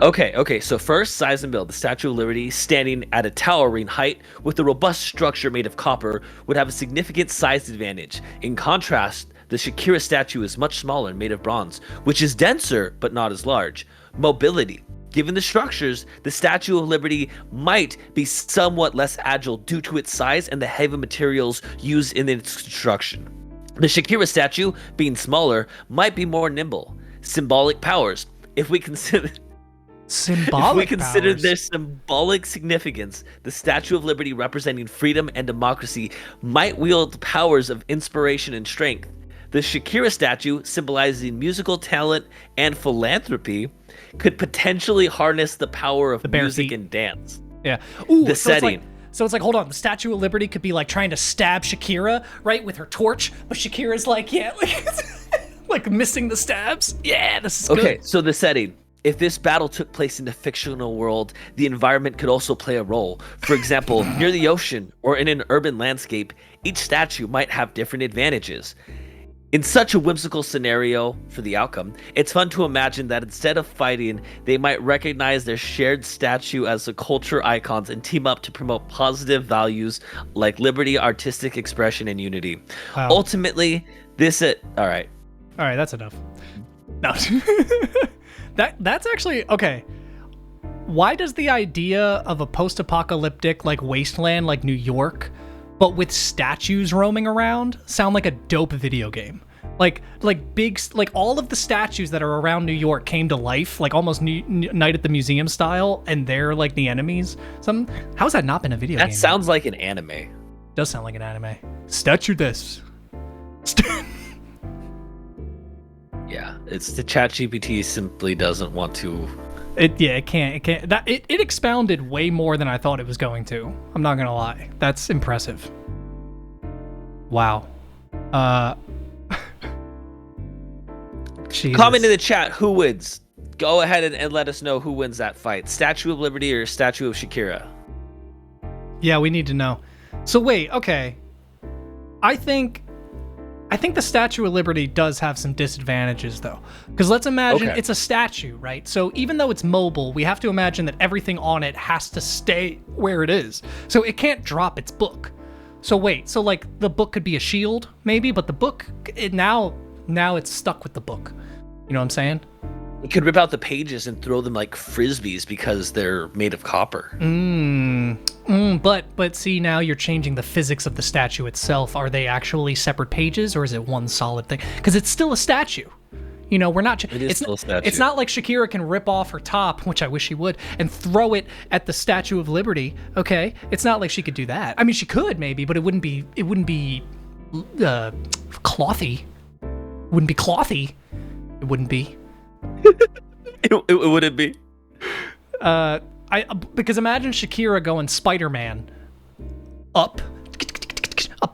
Okay, so first, size and build. The Statue of Liberty, standing at a towering height with a robust structure made of copper, would have a significant size advantage. In contrast, the Shakira statue is much smaller and made of bronze, which is denser but not as large. Mobility. Given the structures, the Statue of Liberty might be somewhat less agile due to its size and the heavy materials used in its construction. The Shakira statue, being smaller, might be more nimble. Symbolic powers. If we consider Symbolic If we consider powers. their symbolic significance, the Statue of Liberty representing freedom and democracy might wield powers of inspiration and strength. The Shakira statue, symbolizing musical talent and philanthropy, could potentially harness the power of bare music feet. and dance. Yeah. Ooh, The so setting. It's like, hold on, the Statue of Liberty could be like trying to stab Shakira, right, with her torch, but Shakira's like, yeah, like missing the stabs. Yeah, this is Okay, good. so the setting. If this battle took place in the fictional world, the environment could also play a role. For example, near the ocean or in an urban landscape, each statue might have different advantages. In such a whimsical scenario for the outcome, it's fun to imagine that instead of fighting, they might recognize their shared statue as a culture icons and team up to promote positive values like liberty, artistic expression, and unity. Wow. Ultimately, all right. All right, that's enough. No. That's actually okay. Why does the idea of a post-apocalyptic like wasteland like New York, but with statues roaming around, sound like a dope video game? Like all of the statues that are around New York came to life, like almost Night at the Museum style, and they're like the enemies. How's that not been a video game? That sounds like an anime. It does sound like an anime. Statue this. Yeah, it's the ChatGPT simply doesn't want to. It can't. It expounded way more than I thought it was going to. I'm not gonna lie. That's impressive. Wow. Jesus. Comment in the chat who wins. Go ahead and let us know who wins that fight. Statue of Liberty or Statue of Shakira? Yeah, we need to know. So wait, okay. I think the Statue of Liberty does have some disadvantages, though. Because let's imagine it's a statue, right? So even though it's mobile, we have to imagine that everything on it has to stay where it is. So it can't drop its book. So wait, so like the book could be a shield, maybe, but the book, now it's stuck with the book. You know what I'm saying? It could rip out the pages and throw them like frisbees because they're made of copper. But see, now you're changing the physics of the statue itself. Are they actually separate pages, or is it one solid thing? Because it's still a statue. You know, we're not. Still a statue. It's not like Shakira can rip off her top, which I wish she would, and throw it at the Statue of Liberty. Okay, it's not like she could do that. I mean, she could maybe, but it wouldn't be clothy. Wouldn't be clothy. It wouldn't be. It wouldn't be. Because imagine Shakira going Spider-Man up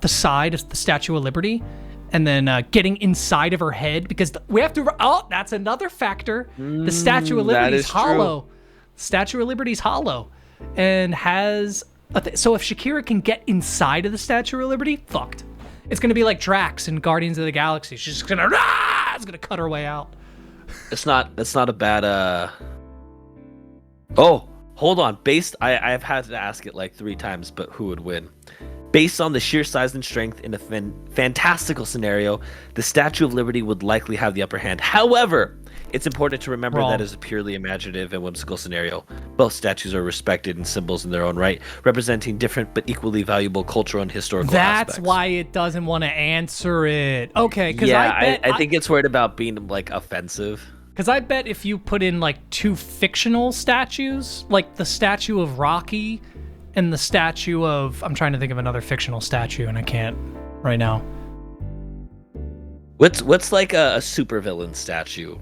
the side of the Statue of Liberty, and then getting inside of her head, because we have to. Oh, that's another factor. The Statue of Liberty is hollow. True. Statue of Liberty is hollow, and has. So if Shakira can get inside of the Statue of Liberty, fucked. It's gonna be like Drax in Guardians of the Galaxy. She's just gonna. It's gonna cut her way out. That's not a bad. Oh, hold on. I've had to ask it like 3 times, but who would win? Based on the sheer size and strength in a fantastical scenario, the Statue of Liberty would likely have the upper hand. However, it's important to remember that is a purely imaginative and whimsical scenario. Both statues are respected and symbols in their own right, representing different but equally valuable cultural and historical aspects. That's why it doesn't want to answer it. Okay, because I think it's worried about being like offensive. Because I bet if you put in like 2 fictional statues, like the statue of Rocky and the statue of... I'm trying to think of another fictional statue, and I can't right now. What's like a supervillain statue?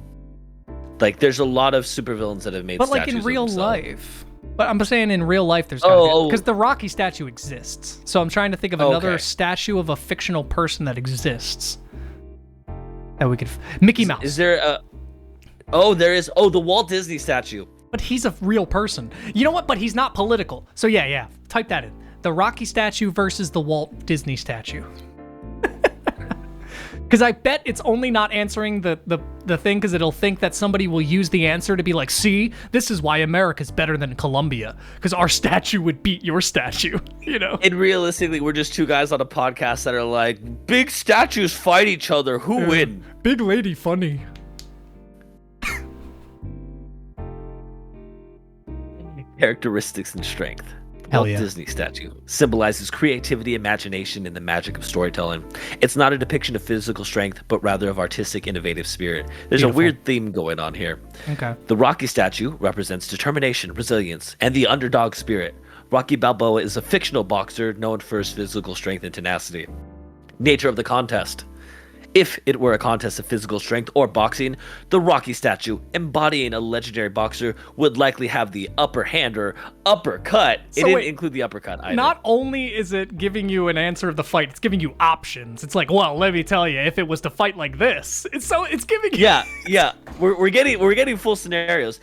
Like, there's a lot of supervillains that have made statues. But like in real of themselves. life. But I'm saying in real life there's... Because the Rocky statue exists. So I'm trying to think of another statue of a fictional person that exists. That we could... Mickey Mouse. Is there a... Oh, there is... Oh, the Walt Disney statue. But he's a real person. You know what? But he's not political. So yeah. Type that in. The Rocky statue versus the Walt Disney statue. Because I bet it's only not answering the thing because it'll think that somebody will use the answer to be like, see, this is why America's better than Colombia. Because our statue would beat your statue, you know? And realistically, we're just 2 guys on a podcast that are like, big statues fight each other. Who win? Big lady funny. Characteristics and strength. Hell Walt yeah. Disney statue symbolizes creativity, imagination, and the magic of storytelling. It's not a depiction of physical strength, but rather of artistic, innovative spirit. There's Beautiful. a weird theme going on here. Okay. The Rocky statue represents determination, resilience, and the underdog spirit. Rocky Balboa is a fictional boxer known for his physical strength and tenacity. Nature of the contest. If it were a contest of physical strength or boxing, the Rocky statue, embodying a legendary boxer, would likely have the upper hand or uppercut. So It didn't wait, include the uppercut either. Not only is it giving you an answer of the fight, it's giving you options. It's like, well, let me tell you, if it was to fight like this, it's giving you. Yeah. We're getting full scenarios.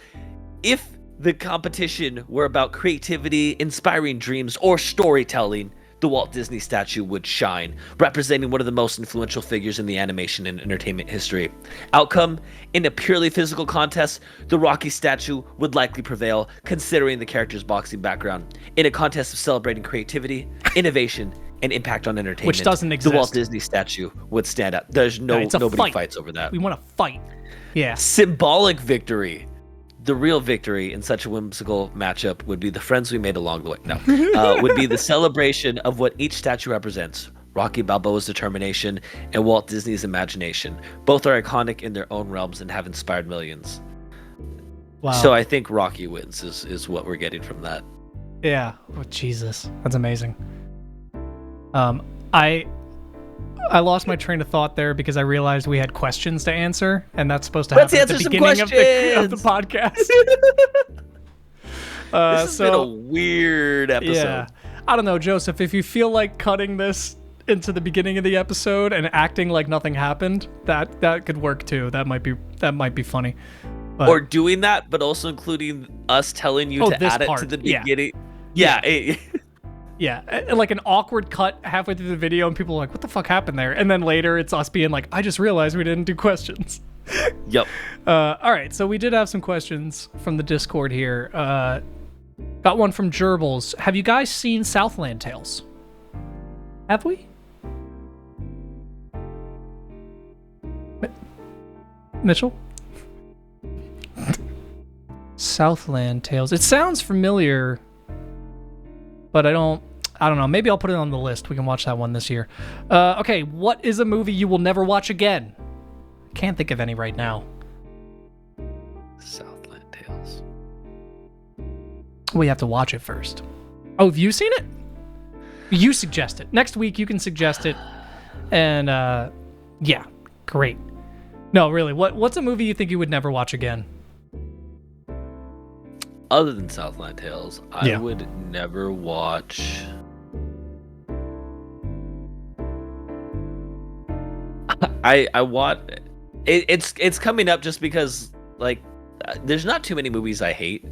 If the competition were about creativity, inspiring dreams, or storytelling, the Walt Disney statue would shine, representing one of the most influential figures in the animation and entertainment history. Outcome: in a purely physical contest, the Rocky statue would likely prevail, considering the character's boxing background. In a contest of celebrating creativity, innovation, and impact on entertainment, Which doesn't exist. the Walt Disney statue would stand out. There's nobody fight. fights over that. We want to fight. Yeah. Symbolic victory. The real victory in such a whimsical matchup would be the friends we made along the way. No, would be the celebration of what each statue represents. Rocky Balboa's determination and Walt Disney's imagination. Both are iconic in their own realms and have inspired millions. Wow. So I think Rocky wins is what we're getting from that. Yeah. Oh, Jesus. That's amazing. I lost my train of thought there because I realized we had questions to answer, and that's supposed to happen at the beginning of the podcast. This has been a weird episode. Yeah. I don't know, Joseph, if you feel like cutting this into the beginning of the episode and acting like nothing happened, that could work too. That might be funny. But, Or doing that, but also including us telling you to add it to the beginning. Yeah. Yeah, like an awkward cut halfway through the video, and people are like, what the fuck happened there? And then later, it's us being like, I just realized we didn't do questions. Yep. All right, so we did have some questions from the Discord here. Got one from Gerbils. Have you guys seen Southland Tales? Have we? Mitchell? Southland Tales. It sounds familiar, but I don't know. Maybe I'll put it on the list. We can watch that one this year. Okay, what is a movie you will never watch again? Can't think of any right now. Southland Tales. We have to watch it first. Oh, have you seen it? You suggest it. Next week you can suggest it. And yeah, great. No, really, what's a movie you think you would never watch again? Other than Southland Tales, I Yeah. would never watch. I want it's coming up just because like there's not too many movies I hate,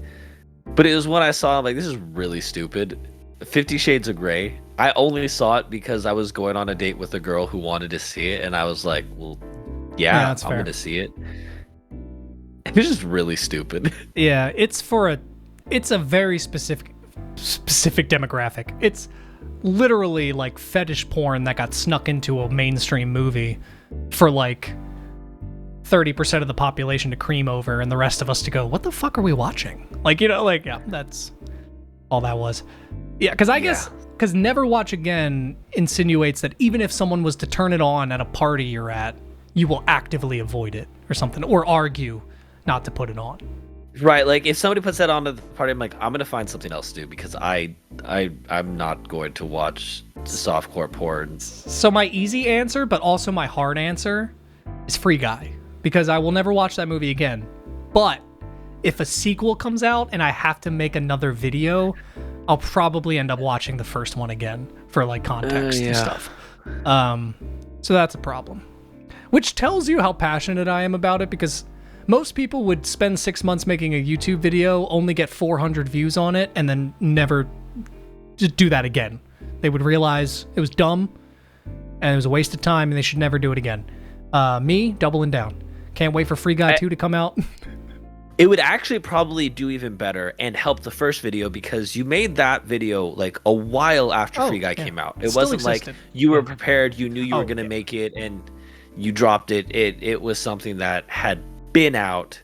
but it was when I saw, I'm like, this is really stupid. 50 Shades of Grey. I only saw it because I was going on a date with a girl who wanted to see it, and I was like, well, yeah, that's I'm fair. gonna see it. It's just really stupid. Yeah, it's a very specific demographic. It's literally like fetish porn that got snuck into a mainstream movie for like 30% of the population to cream over and the rest of us to go, what the fuck are we watching? Like, you know, like, yeah, that's all that was. Yeah, because I guess, because never watch again insinuates that even if someone was to turn it on at a party you're at, you will actively avoid it or something, or argue not to put it on. Right, like if somebody puts that on at the party, I'm like, I'm gonna find something else to do because I'm not going to watch softcore porn. So my easy answer, but also my hard answer, is Free Guy, because I will never watch that movie again. But if a sequel comes out and I have to make another video, I'll probably end up watching the first one again for like context and stuff. So that's a problem, which tells you how passionate I am about it, because most people would spend 6 months making a YouTube video, only get 400 views on it, and then never just do that again. They would realize it was dumb and it was a waste of time and they should never do it again. Me, doubling down. Can't wait for Free Guy 2 to come out. It would actually probably do even better and help the first video because you made that video like a while after Free Guy came out. It Still wasn't existed. like you were prepared, you knew you were going to yeah. make it, and you dropped it. It was something that had been out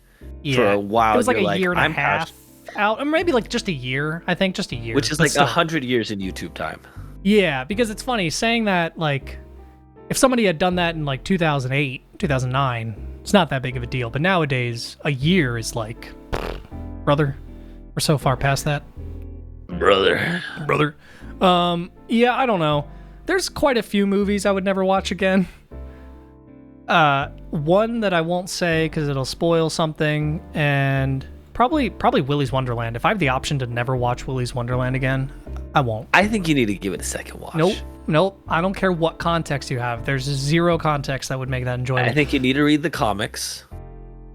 for a while. It was like You're a year and a half out, or maybe like just a year. I think just a year, which is but like still. 100 years in YouTube time. Yeah, because it's funny saying that, like, if somebody had done that in like 2008, 2009, it's not that big of a deal. But nowadays, a year is like, brother, we're so far past that. Brother. Yeah, I don't know. There's quite a few movies I would never watch again. One that I won't say because it'll spoil something, and probably Willy's Wonderland. If I have the option to never watch Willy's Wonderland again, I won't. I think you need to give it a second watch. Nope. I don't care what context you have. There's zero context that would make that enjoyable. I think you need to read the comics,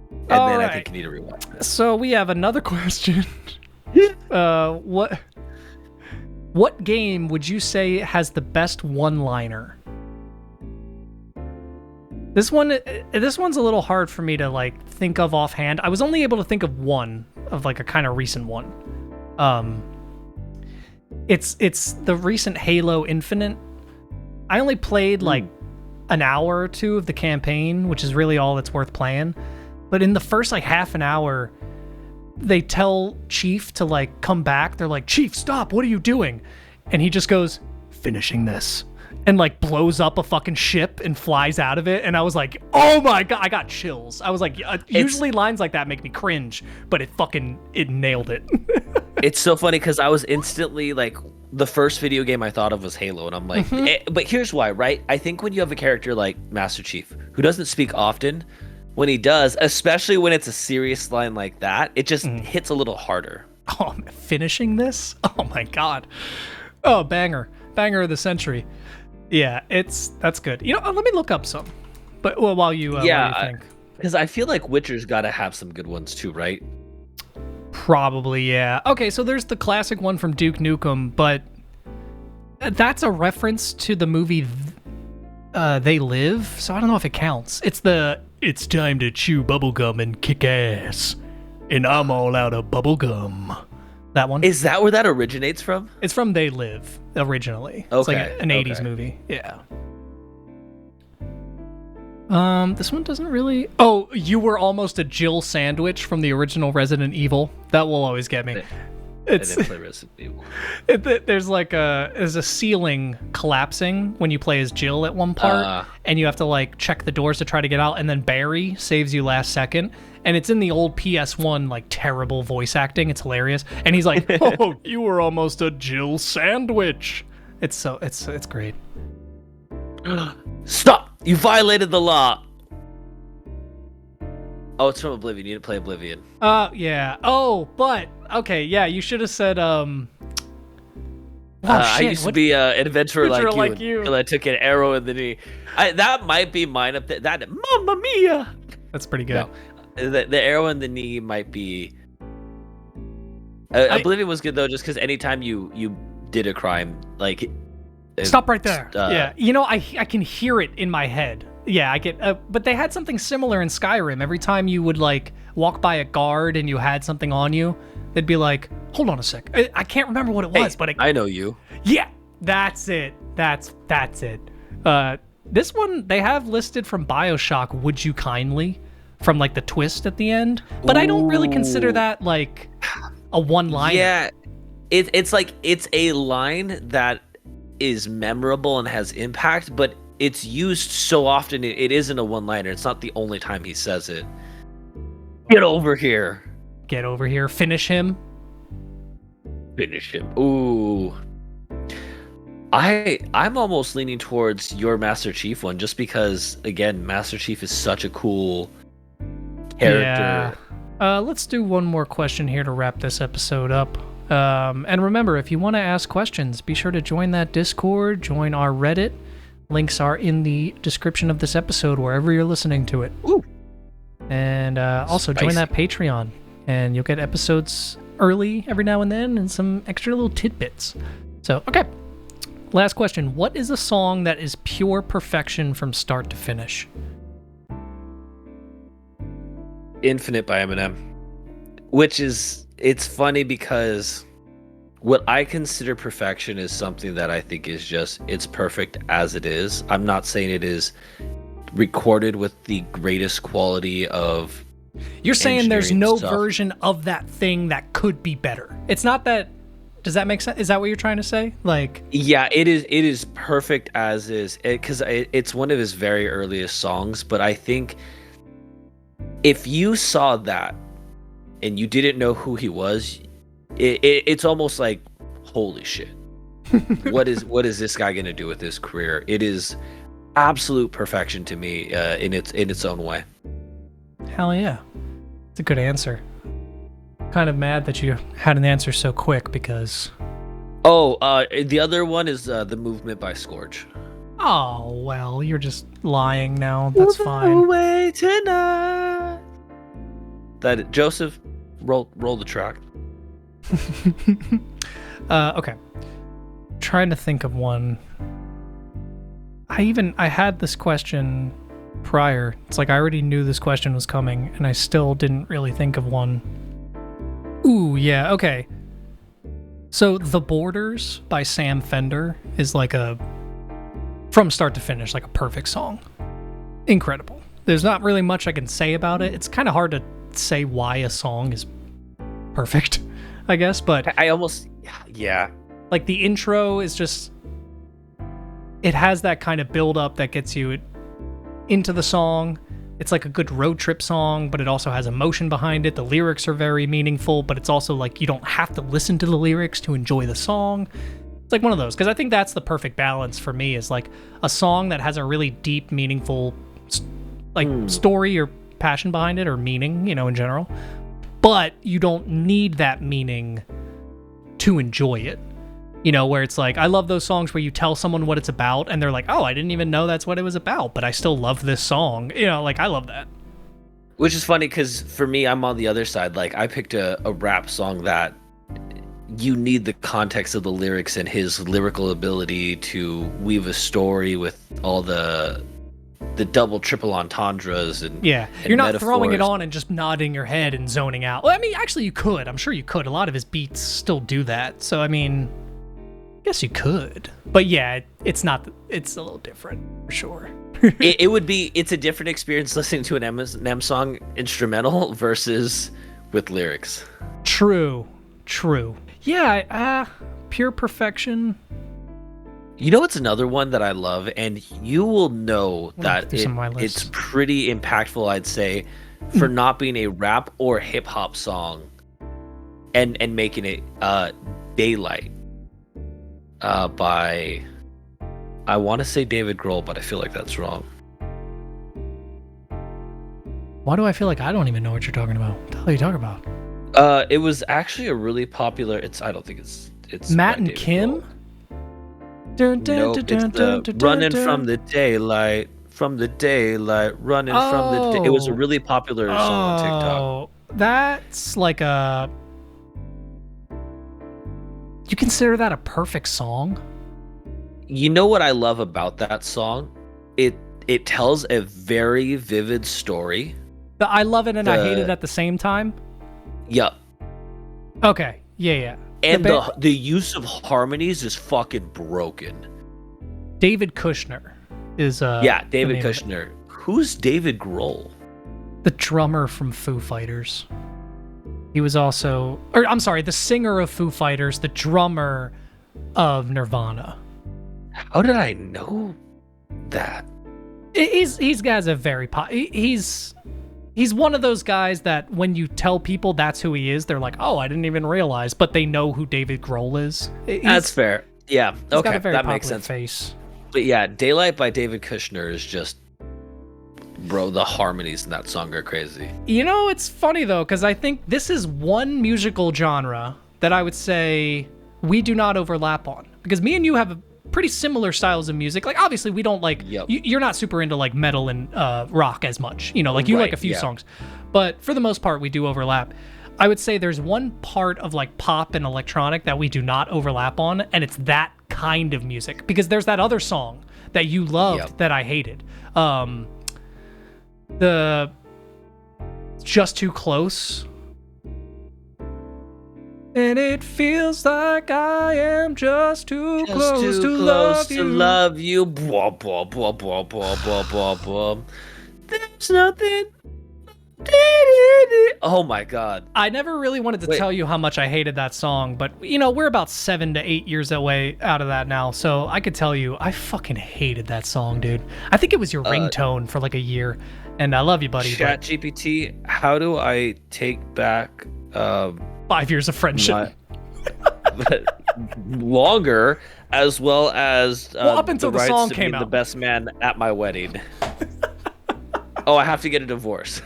and then I think you need to rewatch it. So we have another question. What game would you say has the best one-liner? This one's a little hard for me to like think of offhand. I was only able to think of one of like a kind of recent one. It's the recent Halo Infinite. I only played like an hour or two of the campaign, which is really all that's worth playing. But in the first like half an hour, they tell Chief to like come back. They're like, "Chief, stop! What are you doing?" And he just goes, "Finishing this," and like blows up a fucking ship and flies out of it. And I was like, "Oh my god!" I got chills. I was like, usually lines like that make me cringe, but it nailed it. It's so funny because I was instantly like, the first video game I thought of was Halo, and I'm like, but here's why, right? I think when you have a character like Master Chief who doesn't speak often, when he does, especially when it's a serious line like that, it just hits a little harder. Oh, finishing this? Oh my god. Oh, banger of the century. Yeah, that's good. You know, let me look up some. But while you think, because I feel like Witcher's got to have some good ones too, right? Probably, yeah. Okay, so there's the classic one from Duke Nukem, but that's a reference to the movie They Live, so I don't know if it counts. It's time to chew bubblegum and kick ass, and I'm all out of bubblegum. That one? Is that where that originates from? It's from They Live, originally. It's like an 80s movie. Yeah. This one doesn't really... Oh, you were almost a Jill sandwich from the original Resident Evil. That will always get me. I didn't play Resident Evil. There's a ceiling collapsing when you play as Jill at one part, and you have to like check the doors to try to get out, and then Barry saves you last second. And it's in the old PS1 like terrible voice acting. It's hilarious. And he's like, "Oh, you were almost a Jill sandwich." It's great. Stop! You violated the law. Oh, it's from Oblivion. You didn't play Oblivion. Yeah. Oh, but okay, yeah. You should have said I used to be an adventurer like you until I took an arrow in the knee. That might be mine up there. That Mamma Mia. That's pretty good. No, the arrow in the knee might be. Oblivion was good though, just because anytime you did a crime, like. Stop right there. Yeah, you know, I can hear it in my head. Yeah, I get. But they had something similar in Skyrim. Every time you would like walk by a guard and you had something on you, they'd be like, "Hold on a sec." I can't remember what it was, but I know you. Yeah, that's it. That's it. This one they have listed from BioShock. Would you kindly? From like the twist at the end, but I don't really consider that like a one-liner. Yeah, it's like it's a line that is memorable and has impact, but it's used so often it isn't a one-liner. It's not the only time he says it. Get over here. Get over here. Finish him. Finish him. Ooh. I'm almost leaning towards your Master Chief one, just because again, Master Chief is such a cool character. Yeah. Let's do one more question here to wrap this episode up. And remember, if you want to ask questions, be sure to join that Discord, join our Reddit. Links are in the description of this episode, wherever you're listening to it. Ooh. And also join that Patreon, and you'll get episodes early every now and then, and some extra little tidbits. So, okay. Last question. What is a song that is pure perfection from start to finish? Infinite by Eminem. Which is... It's funny because what I consider perfection is something that I think is just, it's perfect as it is. I'm not saying it is recorded with the greatest quality of You're saying there's engineering no stuff. version of that thing that could be better. It's not that. Does that make sense? Is that what you're trying to say? Like, Yeah, it is. It is perfect as is, because it's one of his very earliest songs. But I think if you saw that and you didn't know who he was, it's almost like, holy shit. what is this guy gonna do with his career? It is absolute perfection to me, in its own way. hell yeah, it's a good answer. Kind of mad that you had an answer so quick because. Oh, the other one is The Movement by Skorge. Oh well, you're just lying now. That's fine. Away tonight. That Joseph, roll the track. Okay. Trying to think of one. I had this question prior. It's like I already knew this question was coming, and I still didn't really think of one. Ooh, yeah, okay. So The Borders by Sam Fender is like from start to finish, like a perfect song. Incredible. There's not really much I can say about it. It's kind of hard to say why a song is perfect, I guess, but I almost, yeah. like the intro is just, it has that kind of build up that gets you into the song. It's like a good road trip song, but it also has emotion behind it. The lyrics are very meaningful, but it's also like you don't have to listen to the lyrics to enjoy the song. It's like one of those, because I think that's the perfect balance for me, is like a song that has a really deep, meaningful story or passion behind it, or meaning, in general. But you don't need that meaning to enjoy it. Where it's like, I love those songs where you tell someone what it's about and they're like, oh, I didn't even know that's what it was about, but I still love this song. I love that. Which is funny because for me, I'm on the other side. Like, I picked a rap song that you need the context of the lyrics and his lyrical ability to weave a story with all the double, triple entendres and yeah, and you're not metaphors. throwing it on and just nodding your head and zoning out. Well, I mean, actually, you could. I'm sure you could. A lot of his beats still do that. So, I mean, I guess you could. But yeah, it's not. It's a little different for sure. It's a different experience listening to an Eminem song instrumental versus with lyrics. True. Yeah, Pure Perfection. You know, it's another one that I love, and you will know that it's pretty impactful, I'd say, for not being a rap or hip hop song, and making it Daylight by, I want to say David Grohl, but I feel like that's wrong. Why do I feel like I don't even know what you're talking about? What the hell are you talking about? It was actually a really popular. I don't think it's Matt by and David Kim. Grohl. Nope, it's the running from the daylight, running from the day. It was a really popular song on TikTok. That's like a. You consider that a perfect song? You know what I love about that song? It tells a very vivid story. I love it and I hate it at the same time. Yup. Okay. Yeah. And the use of harmonies is fucking broken. David Kushner is David Kushner. Who's David Grohl? The drummer from Foo Fighters. He was also, the singer of Foo Fighters, the drummer of Nirvana. How did I know that? He's guys a very he's one of those guys that when you tell people that's who he is, they're like, oh, I didn't even realize, but they know who David Grohl is. That's fair. Yeah. He's got Okay. a very That makes popular sense. face. But yeah, Daylight by David Kushner is just, bro, the harmonies in that song are crazy. It's funny though, because I think this is one musical genre that I would say we do not overlap on, because me and you have pretty similar styles of music. Like, obviously we don't like, you're not super into like metal and rock as much, you like a few songs, but for the most part we do overlap. I would say there's one part of like pop and electronic that we do not overlap on, and it's that kind of music, because there's that other song that you loved that I hated. The Just Too Close. And it feels like I am just too close to love you. Blah, blah, blah, blah, blah, blah, blah, blah. There's nothing Oh my god. I never really wanted to tell you how much I hated that song, but we're about 7 to 8 years away out of that now, so I could tell you I fucking hated that song, dude. I think it was your ringtone for like a year, and I love you, buddy. Chat GPT, how do I take back 5 years of friendship? Longer, as well as up until the song to came be out. the best man at my wedding. Oh, I have to get a divorce.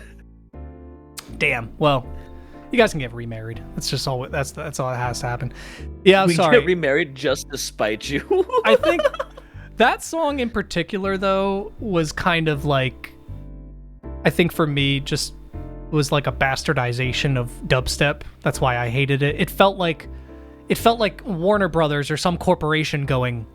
Damn. Well, you guys can get remarried. That's just all. That's all that has to happen. Yeah, I'm we sorry. get remarried just to spite you. I think that song in particular, though, was kind of like, I think for me, just was like a bastardization of dubstep. That's why I hated it. It felt like Warner Brothers or some corporation going,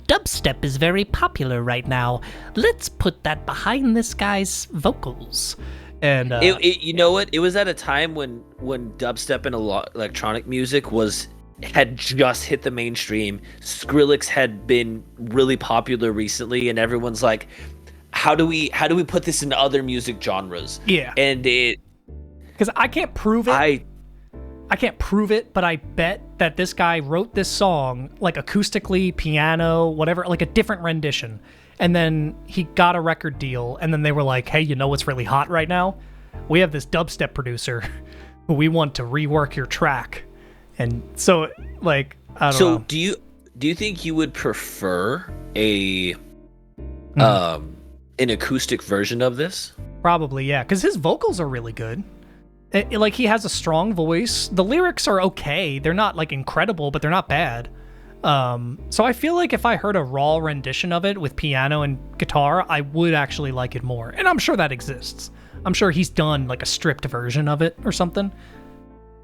dubstep is very popular right now. Let's put that behind this guy's vocals. And you know what? It was at a time when dubstep and electronic music had just hit the mainstream. Skrillex had been really popular recently, and everyone's like, how do we put this into other music genres? Yeah. And because I can't prove it. I can't prove it, but I bet that this guy wrote this song like acoustically, piano, whatever, like a different rendition. And then he got a record deal, and then they were like, hey, you know what's really hot right now? We have this dubstep producer who we want to rework your track. And so, like, I don't know. So do you think you would prefer an acoustic version of this? Probably, yeah, because his vocals are really good. Like, he has a strong voice. The lyrics are okay. They're not, like, incredible, but they're not bad. So I feel like if I heard a raw rendition of it with piano and guitar, I would actually like it more. And I'm sure that exists. I'm sure he's done like a stripped version of it or something.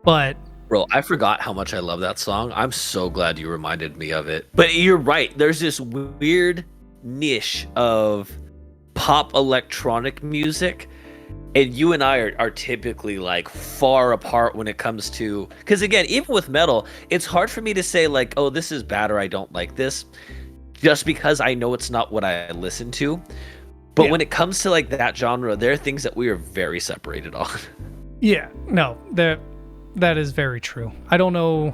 But bro, I forgot how much I love that song. I'm so glad you reminded me of it. But you're right. There's this weird niche of pop electronic music. And you and I are typically like far apart when it comes to, because again, even with metal, it's hard for me to say like, oh, this is bad or I don't like this, just because I know it's not what I listen to. But when it comes to like that genre, there are things that we are very separated on. Yeah, no, that is very true. I don't know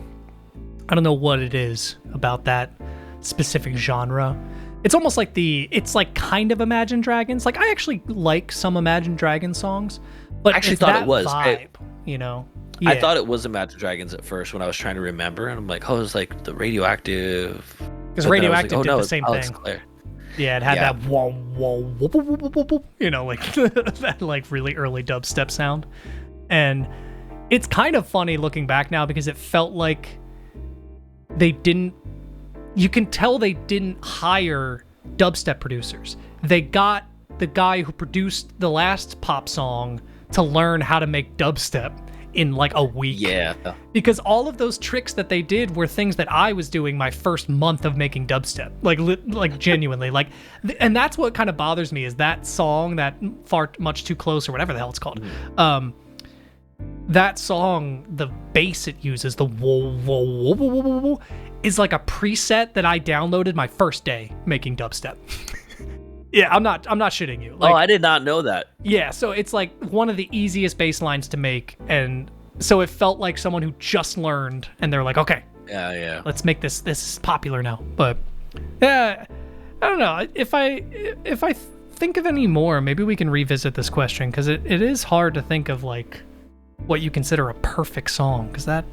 what it is about that specific genre. It's almost like it's like kind of Imagine Dragons. Like, I actually like some Imagine Dragons songs, but I actually thought it was vibe, Yeah. I thought it was Imagine Dragons at first when I was trying to remember, and I'm like, oh, it's like the Radioactive. Because Radioactive did the same thing. Claire. Yeah, it had that whoa, whoa, whoop, whoop, whoop, whoop, whoop, like that like really early dubstep sound. And it's kind of funny looking back now because it felt like you can tell they didn't hire dubstep producers. They got the guy who produced the last pop song to learn how to make dubstep in like a week. Yeah. Because all of those tricks that they did were things that I was doing my first month of making dubstep. Like genuinely. And that's what kind of bothers me is that song, that Far Much Too Close or whatever the hell it's called. That song, the bass it uses, the whoa, whoa, whoa, whoa, whoa, whoa, is like a preset that I downloaded my first day making dubstep. Yeah, I'm not shitting you. Like, I did not know that. Yeah, so it's like one of the easiest bass lines to make, and so it felt like someone who just learned, and they're like, okay, yeah, let's make this is popular now. But yeah, I don't know. If I think of any more, maybe we can revisit this question, because it is hard to think of like what you consider a perfect song, because that's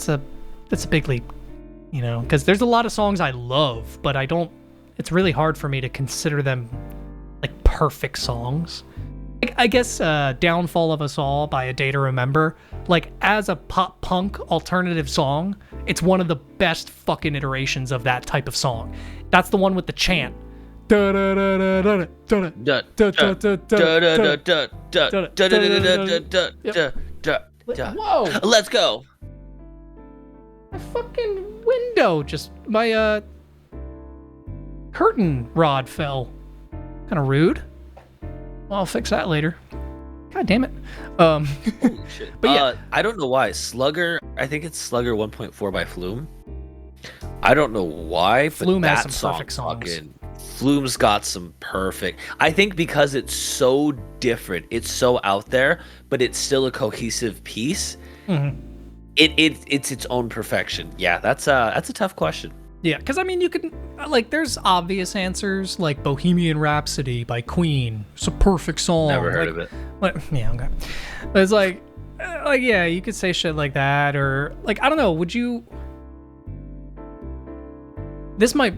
a big leap, because there's a lot of songs I love, but it's really hard for me to consider them like perfect songs. I guess Downfall of Us All by A Day to Remember, like as a pop punk alternative song, it's one of the best fucking iterations of that type of song. That's the one with the chant. Whoa! Let's go. My fucking window my curtain rod fell. Kind of rude. Well, I'll fix that later. God damn it. Holy shit. But yeah, I don't know why. Slugger, I think it's Slugger 1.4 by Flume. I don't know why, Flume but has that some song perfect songs. fucking Flume's got some perfect. I think because it's so different, it's so out there, but it's still a cohesive piece. Mm-hmm. It's its own perfection. Yeah, that's a tough question. Yeah, because I mean, you can like, there's obvious answers like Bohemian Rhapsody by Queen. It's a perfect song. Never heard of it. Yeah, okay. But it's like yeah, you could say shit like that, or like, I don't know. Would you? This might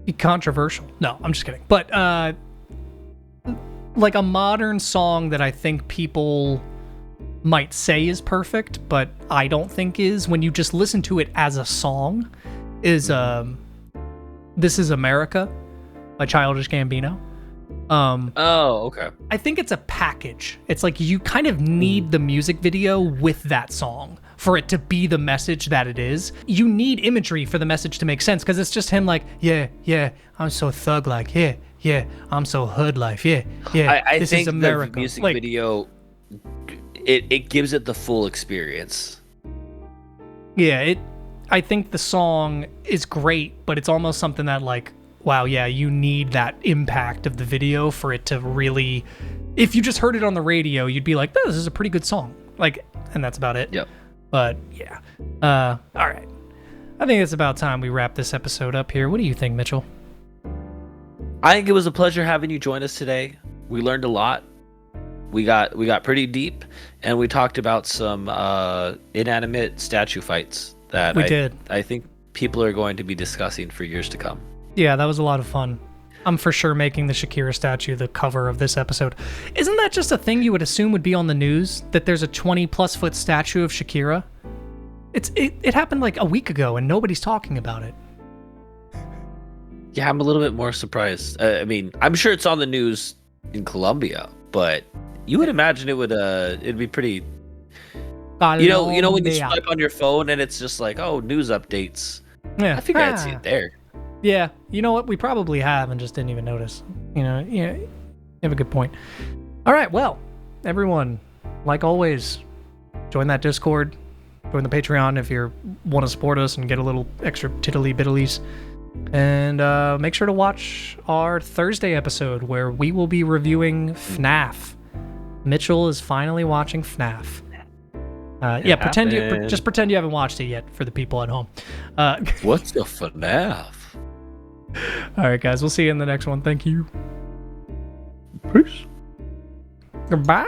be controversial. No, I'm just kidding. But like a modern song that I think people might say is perfect, but I don't think is, when you just listen to it as a song, is This Is America by Childish Gambino. Oh, okay. I think it's a package. It's like you kind of need the music video with that song for it to be the message that it is. You need imagery for the message to make sense, because it's just him like, yeah, I'm so thug like, yeah, I'm so hood life, yeah. I this think is America. the music Like, video, it gives it the full experience. yeah, I think the song is great, but it's almost something that, like, wow, yeah, you need that impact of the video for it to really... If you just heard it on the radio, you'd be like, oh, this is a pretty good song. Like, and that's about it. Yep. But, yeah. All right. I think it's about time we wrap this episode up here. What do you think, Mitchell? I think it was a pleasure having you join us today. We learned a lot. We got pretty deep, and we talked about some inanimate statue fights that I think people are going to be discussing for years to come. Yeah, that was a lot of fun. I'm for sure making the Shakira statue the cover of this episode. Isn't that just a thing you would assume would be on the news? That there's a 20+ foot statue of Shakira? It happened like a week ago and nobody's talking about it. Yeah, I'm a little bit more surprised. I mean, I'm sure it's on the news in Colombia, but you would imagine it'd be pretty. You know when you swipe on your phone and it's just like, oh, news updates. Yeah, I think I'd see it there. Yeah, you know what? We probably have and just didn't even notice. Yeah, you have a good point. All right, well, everyone, like always, join that Discord, join the Patreon if you want to support us and get a little extra tiddly biddlies. And make sure to watch our Thursday episode where we will be reviewing FNAF. Mitchell is finally watching FNAF. Yeah, pretend you haven't watched it yet for the people at home. What's the FNAF? All right, guys, we'll see you in the next one. Thank you. Peace. Goodbye.